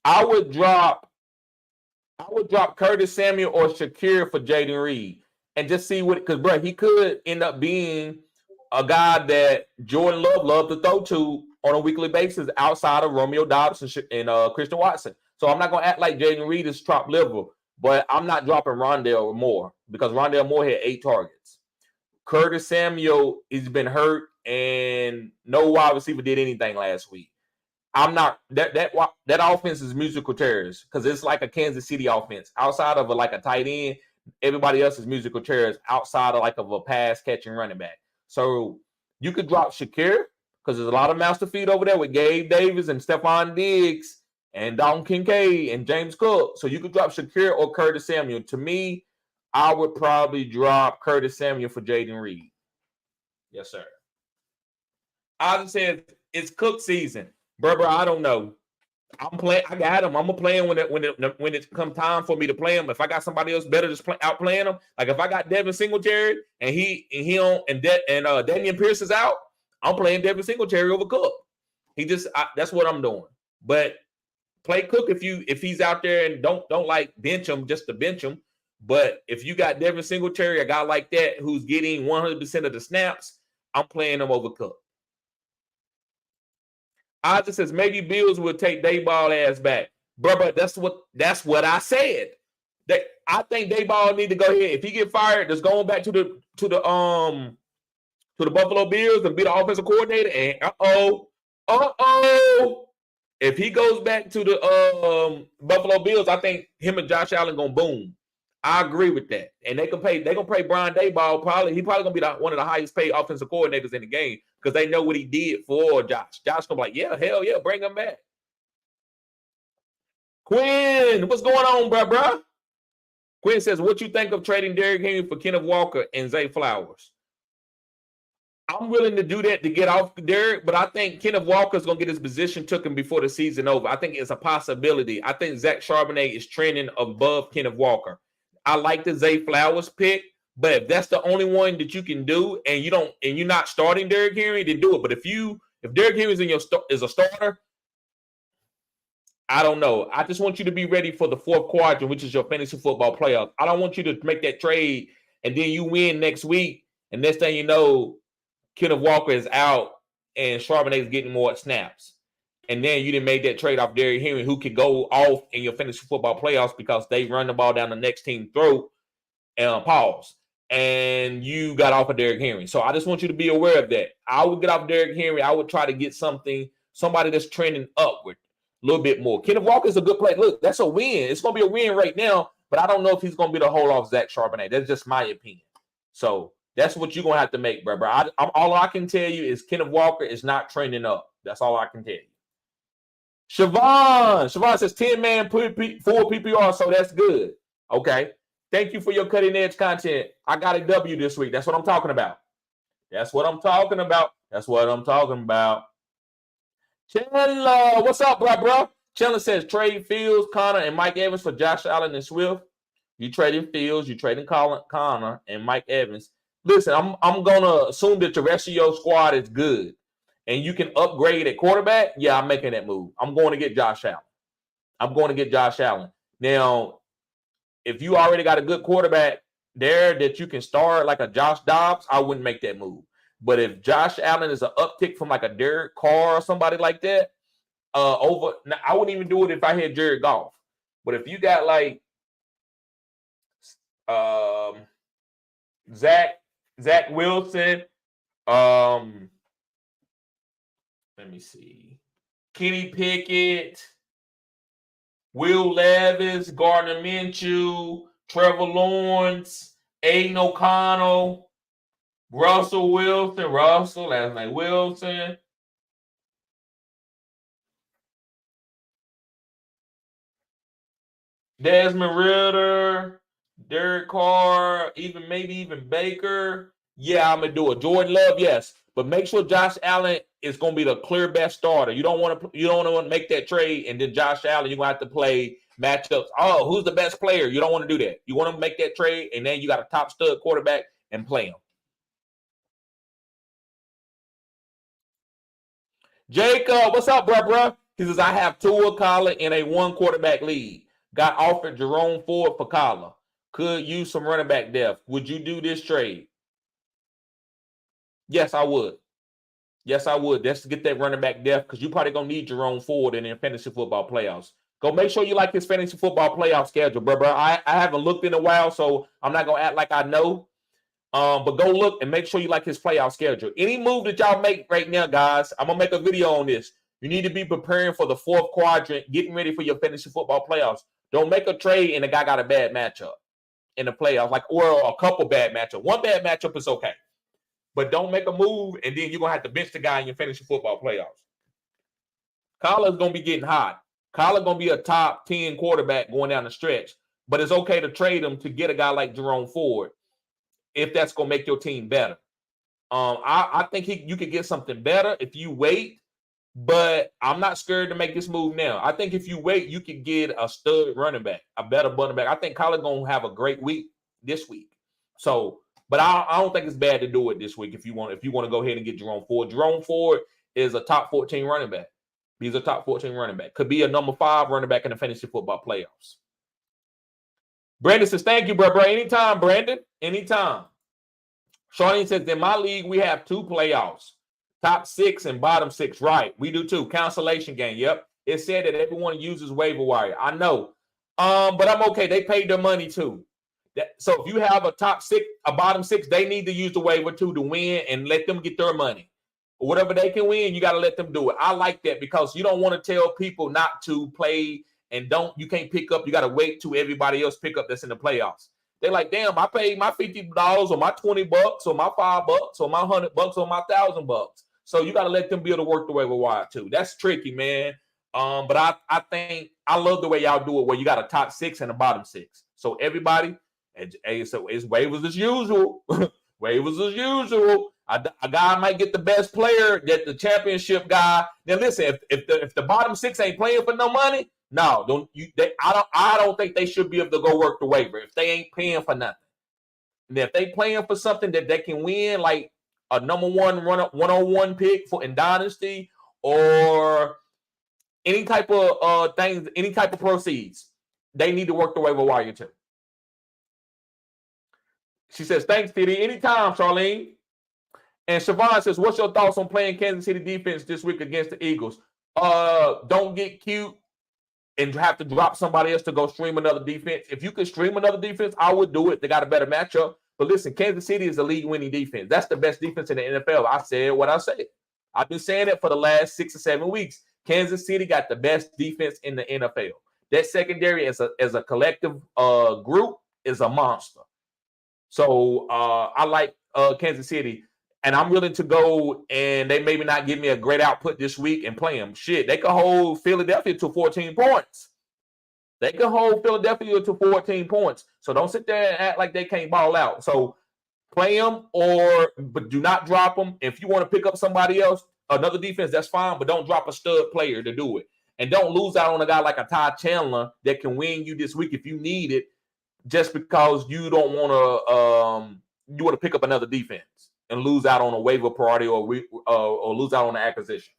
I would drop Curtis Samuel or Shakir for Jaden Reed and just see what, because bro, he could end up being a guy that Jordan Love loved to throw to on a weekly basis outside of Romeo Dobbs and Christian Watson. So I'm not going to act like Jaden Reed is top level, but I'm not dropping Rondell Moore because Rondell Moore had 8 targets. Curtis Samuel has been hurt, and no wide receiver did anything last week. I'm not that offense is musical chairs because it's like a Kansas City offense. Outside of a tight end, everybody else is musical chairs outside of a pass catching running back. So you could drop Shakir because there's a lot of mouths to feed over there with Gabe Davis and Stephon Diggs and Dalton Kincaid and James Cook. So you could drop Shakir or Curtis Samuel. To me, I would probably drop Curtis Samuel for Jaden Reed. Yes, sir. I said it's Cook season. Bro, I don't know. I'm playing. I got him. I'm gonna play him when it come time for me to play him. If I got somebody else better just outplaying him, like if I got Devin Singletary and Damian Pierce is out, I'm playing Devin Singletary over Cook. That's what I'm doing. But play Cook if he's out there and don't bench him just to bench him. But if you got Devin Singletary, a guy like that who's getting 100% of the snaps, I'm playing him over Cook. Isaac says maybe Bills will take Dayball ass back, bro. But that's what I said. I think Dayball need to go ahead. If he get fired, just going back to the Buffalo Bills and be the offensive coordinator. And if he goes back to the Buffalo Bills, I think him and Josh Allen gonna boom. I agree with that. And they're gonna pay Brian Daboll probably. He probably gonna be one of the highest paid offensive coordinators in the game because they know what he did for Josh. Josh gonna be like, yeah, hell yeah, bring him back. Quinn, what's going on, bro? Quinn says, what you think of trading Derrick Henry for Kenneth Walker and Zay Flowers? I'm willing to do that to get off Derrick, but I think Kenneth Walker is going to get his position taken before the season over. I think it's a possibility. I think Zach Charbonnet is trending above Kenneth Walker. I like the Zay Flowers pick, but if that's the only one that you can do and you're not starting Derrick Henry, then do it. But if Derrick Henry is a starter, I don't know. I just want you to be ready for the fourth quadrant, which is your fantasy football playoff. I don't want you to make that trade and then you win next week, and next thing you know, Kenneth Walker is out and Charbonnet is getting more snaps. And then you didn't make that trade off Derrick Henry, who could go off in your fantasy football playoffs because they run the ball down the next team's throat and pause. And you got off of Derrick Henry. So I just want you to be aware of that. I would get off Derrick Henry. I would try to get somebody that's trending upward a little bit more. Kenneth Walker is a good play. Look, that's a win. It's going to be a win right now, but I don't know if he's going to be the hold off Zach Charbonnet. That's just my opinion. So that's what you're going to have to make, bro. All I can tell you is Kenneth Walker is not trending up. That's all I can tell you. Siobhan says 10-man full PPR, so that's good. Okay. Thank you for your cutting edge content. I got a W this week. That's what I'm talking about. Chandler, what's up, bro? Chandler says trade Fields, Connor, and Mike Evans for Josh Allen and Swift. You trading Fields, you trading Connor and Mike Evans. Listen, I'm gonna assume that the rest of your squad is good, and you can upgrade at quarterback. Yeah, I'm making that move. I'm going to get Josh Allen. Now, if you already got a good quarterback there that you can start like a Josh Dobbs, I wouldn't make that move. But if Josh Allen is an uptick from like a Derek Carr or somebody like that, I wouldn't even do it if I had Jared Goff. But if you got like Zach Wilson, let me see, Kenny Pickett, Will Levis, Gardner Minshew, Trevor Lawrence, Aiden O'Connell, Russell Wilson, last name Wilson. Desmond Ridder, Derek Carr, maybe even Baker. Yeah, I'm going to do it. Jordan Love, yes. But make sure Josh Allen is going to be the clear best starter. You don't want to make that trade, and then Josh Allen, you're going to have to play matchups. Oh, who's the best player? You don't want to do that. You want to make that trade, and then you got a top stud quarterback and play him. Jacob, what's up, bro? He says, I have Tua, Kyler in a one quarterback league. Got offered Jerome Ford for Kyler. Could use some running back depth. Would you do this trade? Yes, I would. That's to get that running back depth because you're probably going to need Jerome Ford in the fantasy football playoffs. Go make sure you like his fantasy football playoff schedule, bro. I haven't looked in a while, so I'm not going to act like I know. But go look and make sure you like his playoff schedule. Any move that y'all make right now, guys, I'm going to make a video on this. You need to be preparing for the fourth quadrant, getting ready for your fantasy football playoffs. Don't make a trade and the guy got a bad matchup in the playoffs, or a couple bad matchups. One bad matchup is okay. But don't make a move and then you're going to have to bench the guy in your fantasy football playoffs. Kyler's going to be getting hot. Kyler's going to be a top 10 quarterback going down the stretch. But it's okay to trade him to get a guy like Jerome Ford if that's going to make your team better. I think you could get something better if you wait. But I'm not scared to make this move now. I think if you wait, you could get a stud running back, a better running back. I think Kyler's going to have a great week this week. So, but I don't think it's bad to do it this week if you want to go ahead and get Jerome Ford. Jerome Ford is a top 14 running back. He's a top 14 running back. Could be a number 5 running back in the fantasy football playoffs. Brandon says, thank you, bro. Anytime, Brandon. Anytime. Charlene says, in my league, we have 2 playoffs. Top 6 and bottom 6, right? We do too. Cancellation game. Yep. It said that everyone uses waiver wire. I know. But I'm okay. They paid their money too. So if you have a top 6, a bottom 6, they need to use the waiver too to win and let them get their money. Whatever they can win, you got to let them do it. I like that because you don't want to tell people not to play and you can't pick up. You got to wait till everybody else pick up that's in the playoffs. They're like, damn, I paid my $50 or my $20 or my $5 or my $100 or my $1,000. So you got to let them be able to work the waiver wire too. That's tricky, man. But I think I love the way y'all do it where you got a top 6 and a bottom 6. So everybody, so it's waivers as usual. Waivers as usual. A guy might get the best player, get the championship guy. Now listen, if the bottom 6 ain't playing for no money, no, I don't think they should be able to go work the waiver if they ain't paying for nothing. And if they playing for something that they can win, like a number 101 pick in Dynasty or any type of things, any type of proceeds, they need to work the waiver wire too. She says, thanks, Titty. Anytime, Charlene. And Siobhan says, what's your thoughts on playing Kansas City defense this week against the Eagles? Don't get cute and have to drop somebody else to go stream another defense. If you could stream another defense, I would do it. They got a better matchup. But listen, Kansas City is the league-winning defense. That's the best defense in the NFL. I said what I said. I've been saying it for the last 6 or 7 weeks. Kansas City got the best defense in the NFL. That secondary as a collective group is a monster. So I like Kansas City. And I'm willing to go, and they maybe not give me a great output this week and play them. Shit, they can hold Philadelphia to 14 points. They can hold Philadelphia to 14 points. So don't sit there and act like they can't ball out. So play them, but do not drop them. If you want to pick up somebody else, another defense, that's fine, but don't drop a stud player to do it. And don't lose out on a guy like a Ty Chandler that can win you this week if you need it. just because you don't want to pick up another defense and lose out on a waiver priority or lose out on the acquisition.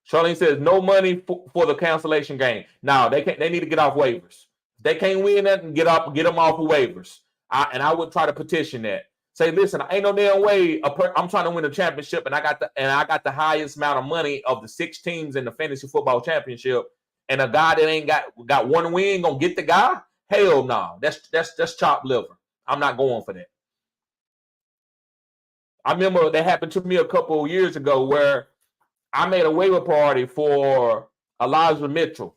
Charlene says no money for the cancellation game. Now they need to get off waivers. If they can't win that and get them off of waivers. I would try to petition that. Say, listen, ain't no damn way I'm trying to win a championship and I got the highest amount of money of the 6 teams in the fantasy football championship, and a guy that ain't got one win gonna get the guy? Hell no. That's chopped liver. I'm not going for that. I remember that happened to me a couple of years ago where I made a waiver priority for Elijah Mitchell.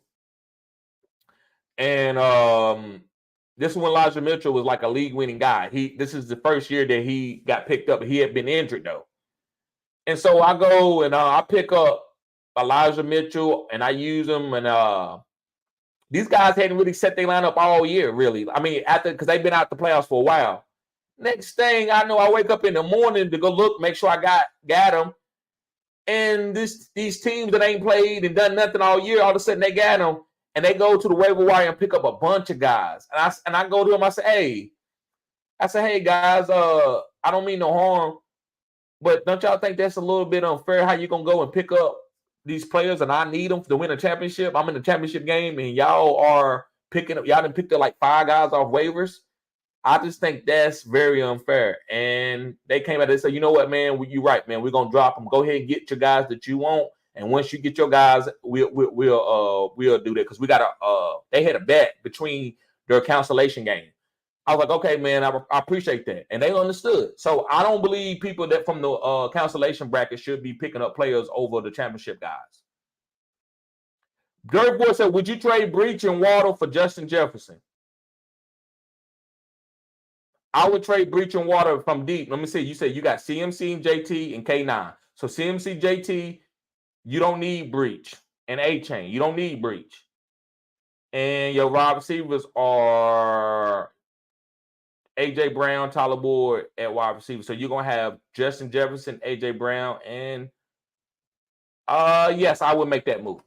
And this is when Elijah Mitchell was like a league-winning guy. This is the first year that he got picked up. He had been injured, though. And so I go and I pick up Elijah Mitchell, and I use him. And these guys hadn't really set their lineup all year, really. I mean, because they've been out the playoffs for a while. Next thing I know, I wake up in the morning to go look, make sure I got them. And these teams that ain't played and done nothing all year, all of a sudden they got them, and they go to the waiver wire and pick up a bunch of guys. And I go to them, I say, hey guys, I don't mean no harm, but don't y'all think that's a little bit unfair? How you gonna go and pick up these players and I need them to win a championship? I'm in the championship game and y'all are picking up. Y'all done picked up like 5 guys off waivers. I just think that's very unfair. And they came out and said, you know what, man, you're right, man. We're going to drop them. Go ahead and get your guys that you want. And once you get your guys, we'll do that. Because we got they had a bet between their cancellation game. I was like, okay, man, I appreciate that. And they understood. So I don't believe people that from the cancellation bracket should be picking up players over the championship guys. Dirk Boy said, would you trade Breach and Waddle for Justin Jefferson? I would trade Breach and Water from deep. Let me see. You said you got CMC and JT and K9. So CMC, JT, you don't need Breach. And A-Chain, you don't need Breach. And your wide receivers are A.J. Brown, Tyler Boyd at wide receiver. So you're going to have Justin Jefferson, A.J. Brown, and yes, I would make that move.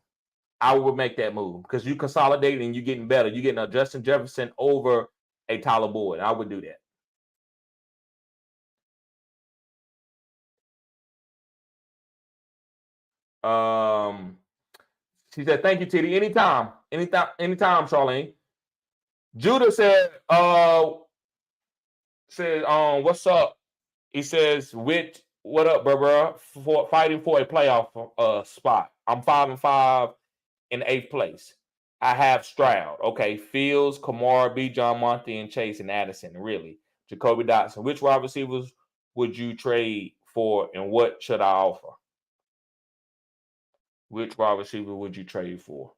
I would make that move because you consolidate and you're getting better. You're getting a Justin Jefferson over a Tyler Boyd. I would do that. She said, thank you, Titty. Anytime, Charlene. Judah said, what's up? He says, what up, bro? Fighting for a playoff spot. I'm 5-5 in 8th place. I have Stroud. Okay. Fields, Kamara, B. John Monty, and Chase and Addison. Really. Jacoby Dotson. Which wide receivers would you trade for, and what should I offer? Which wide receiver would you trade for?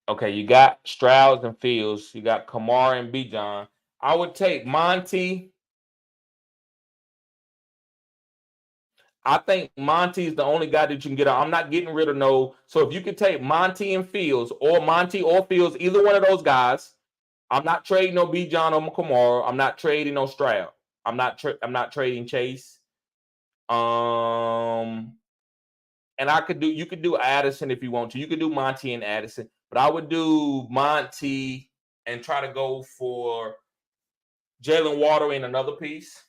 Okay, you got Stroud and Fields. You got Kamara and Bijan. I would take Monty. I think Monty is the only guy that you can get out. I'm not getting rid of no. So if you could take Monty and Fields, or Monty or Fields, either one of those guys, I'm not trading no Bijan or Kamara. I'm not trading no Stroud. I'm not trading Chase. And you could do Addison if you want to. You could do Monty and Addison, but I would do Monty and try to go for Jalen Waddle in another piece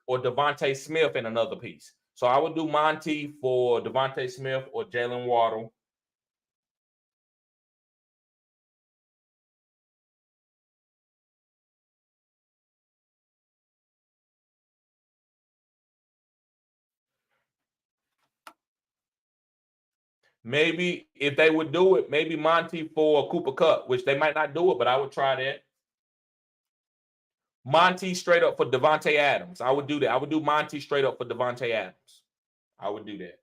or Devontae Smith in another piece. So I would do Monty for Devontae Smith or Jalen Waddle. Maybe if they would do it, maybe Monty for Cooper Kupp, which they might not do it, but I would try that. Monty straight up for Devontae Adams. I would do that. I would do Monty straight up for Devontae Adams. I would do that.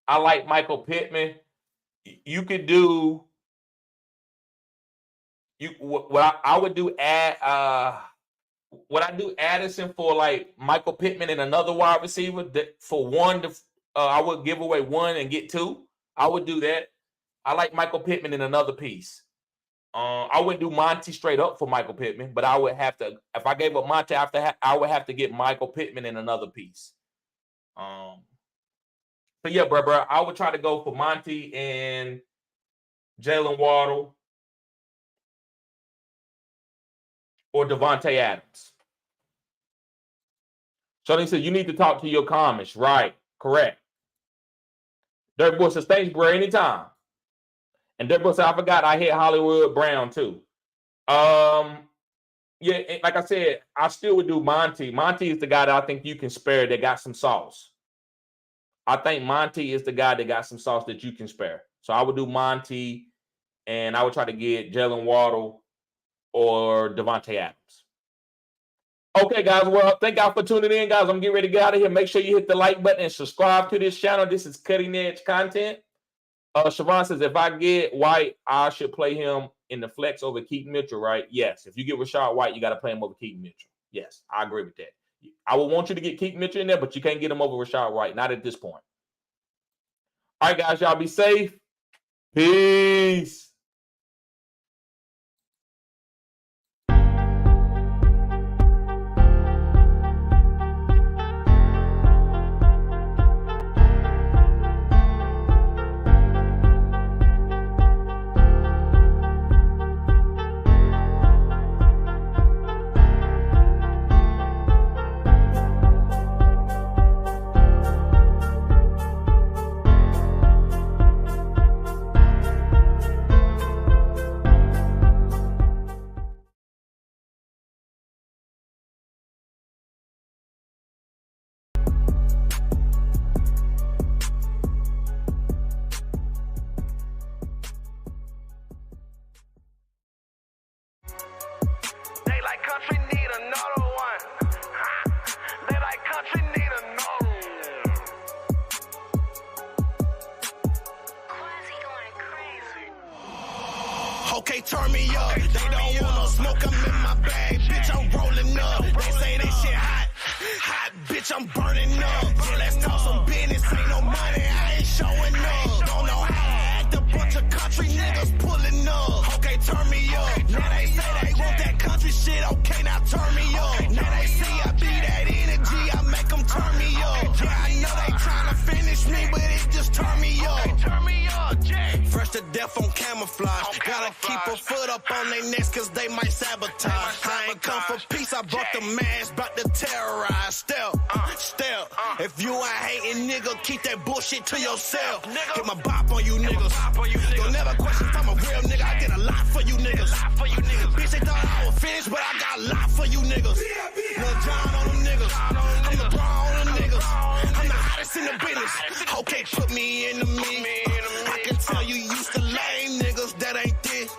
I like Michael Pittman. you could do what I would do would I do Addison for like Michael Pittman and another wide receiver for one I would give away one and get two. I would do that. I like Michael Pittman in another piece. I wouldn't do Monty straight up for Michael Pittman, but I would have to, if I gave up Monty I would have to get Michael Pittman in another piece. So yeah, bro, I would try to go for Monty and Jalen Waddle or Devontae Adams. So they said you need to talk to your comments. Right, correct. Dirk Bull says, thanks, bro, anytime. And Dirk Bull said, I forgot I hit Hollywood Brown too. Yeah, like I said, I still would do Monty. Monty is the guy that I think you can spare that got some sauce. I think Monty is the guy that got some sauce that you can spare. So I would do Monty, and I would try to get Jalen Waddle or Devontae Adams. Okay, guys. Well, thank y'all for tuning in, guys. I'm getting ready to get out of here. Make sure you hit the like button and subscribe to this channel. This is cutting edge content. Siobhan says, if I get White, I should play him in the flex over Keaton Mitchell, right? Yes. If you get Rashad White, you got to play him over Keaton Mitchell. Yes, I agree with that. I would want you to get Keaton Mitchell in there, but you can't get him over Rashad White. Not at this point. All right, guys. Y'all be safe. Peace. Okay, turn me up. They don't want no smoke, I'm in my bag. Bitch, I'm rolling up. They say that shit hot. Hot, bitch, I'm burning up. Yeah, let's talk some business. Ain't no money, I ain't showing up. Don't know how to act. A bunch of country niggas pulling up. Okay, turn me up. Now they say they want that country shit. Okay, now turn me up. Now they see I be that energy. I make them turn me up. Yeah, I know they trying to finish me, but it just turn me up. Turn me up, Jay. Fresh to death on camouflage. Gotta keep a foot up on their necks cause they might sabotage. I ain't come for peace, I brought the mask, bout to terrorize. Step. If you ain't hating, nigga, keep that bullshit to yourself. Get my bop on you niggas. Don't never question if I'm a real nigga. I get a lot for you niggas. Bitch, they thought I was finished, but I got a lot for you niggas. Lil John on them niggas. I'm the bra on them niggas. I'm the hottest in the business. Okay, put me in the mix. I can tell you used to lame niggas that ain't this.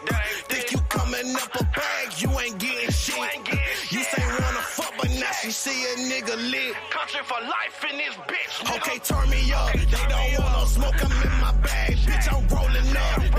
Think you coming up a bag, you ain't getting shit. You say wanna fuck, but now she see a nigga lit. Country for life in this bitch. Okay, turn me up.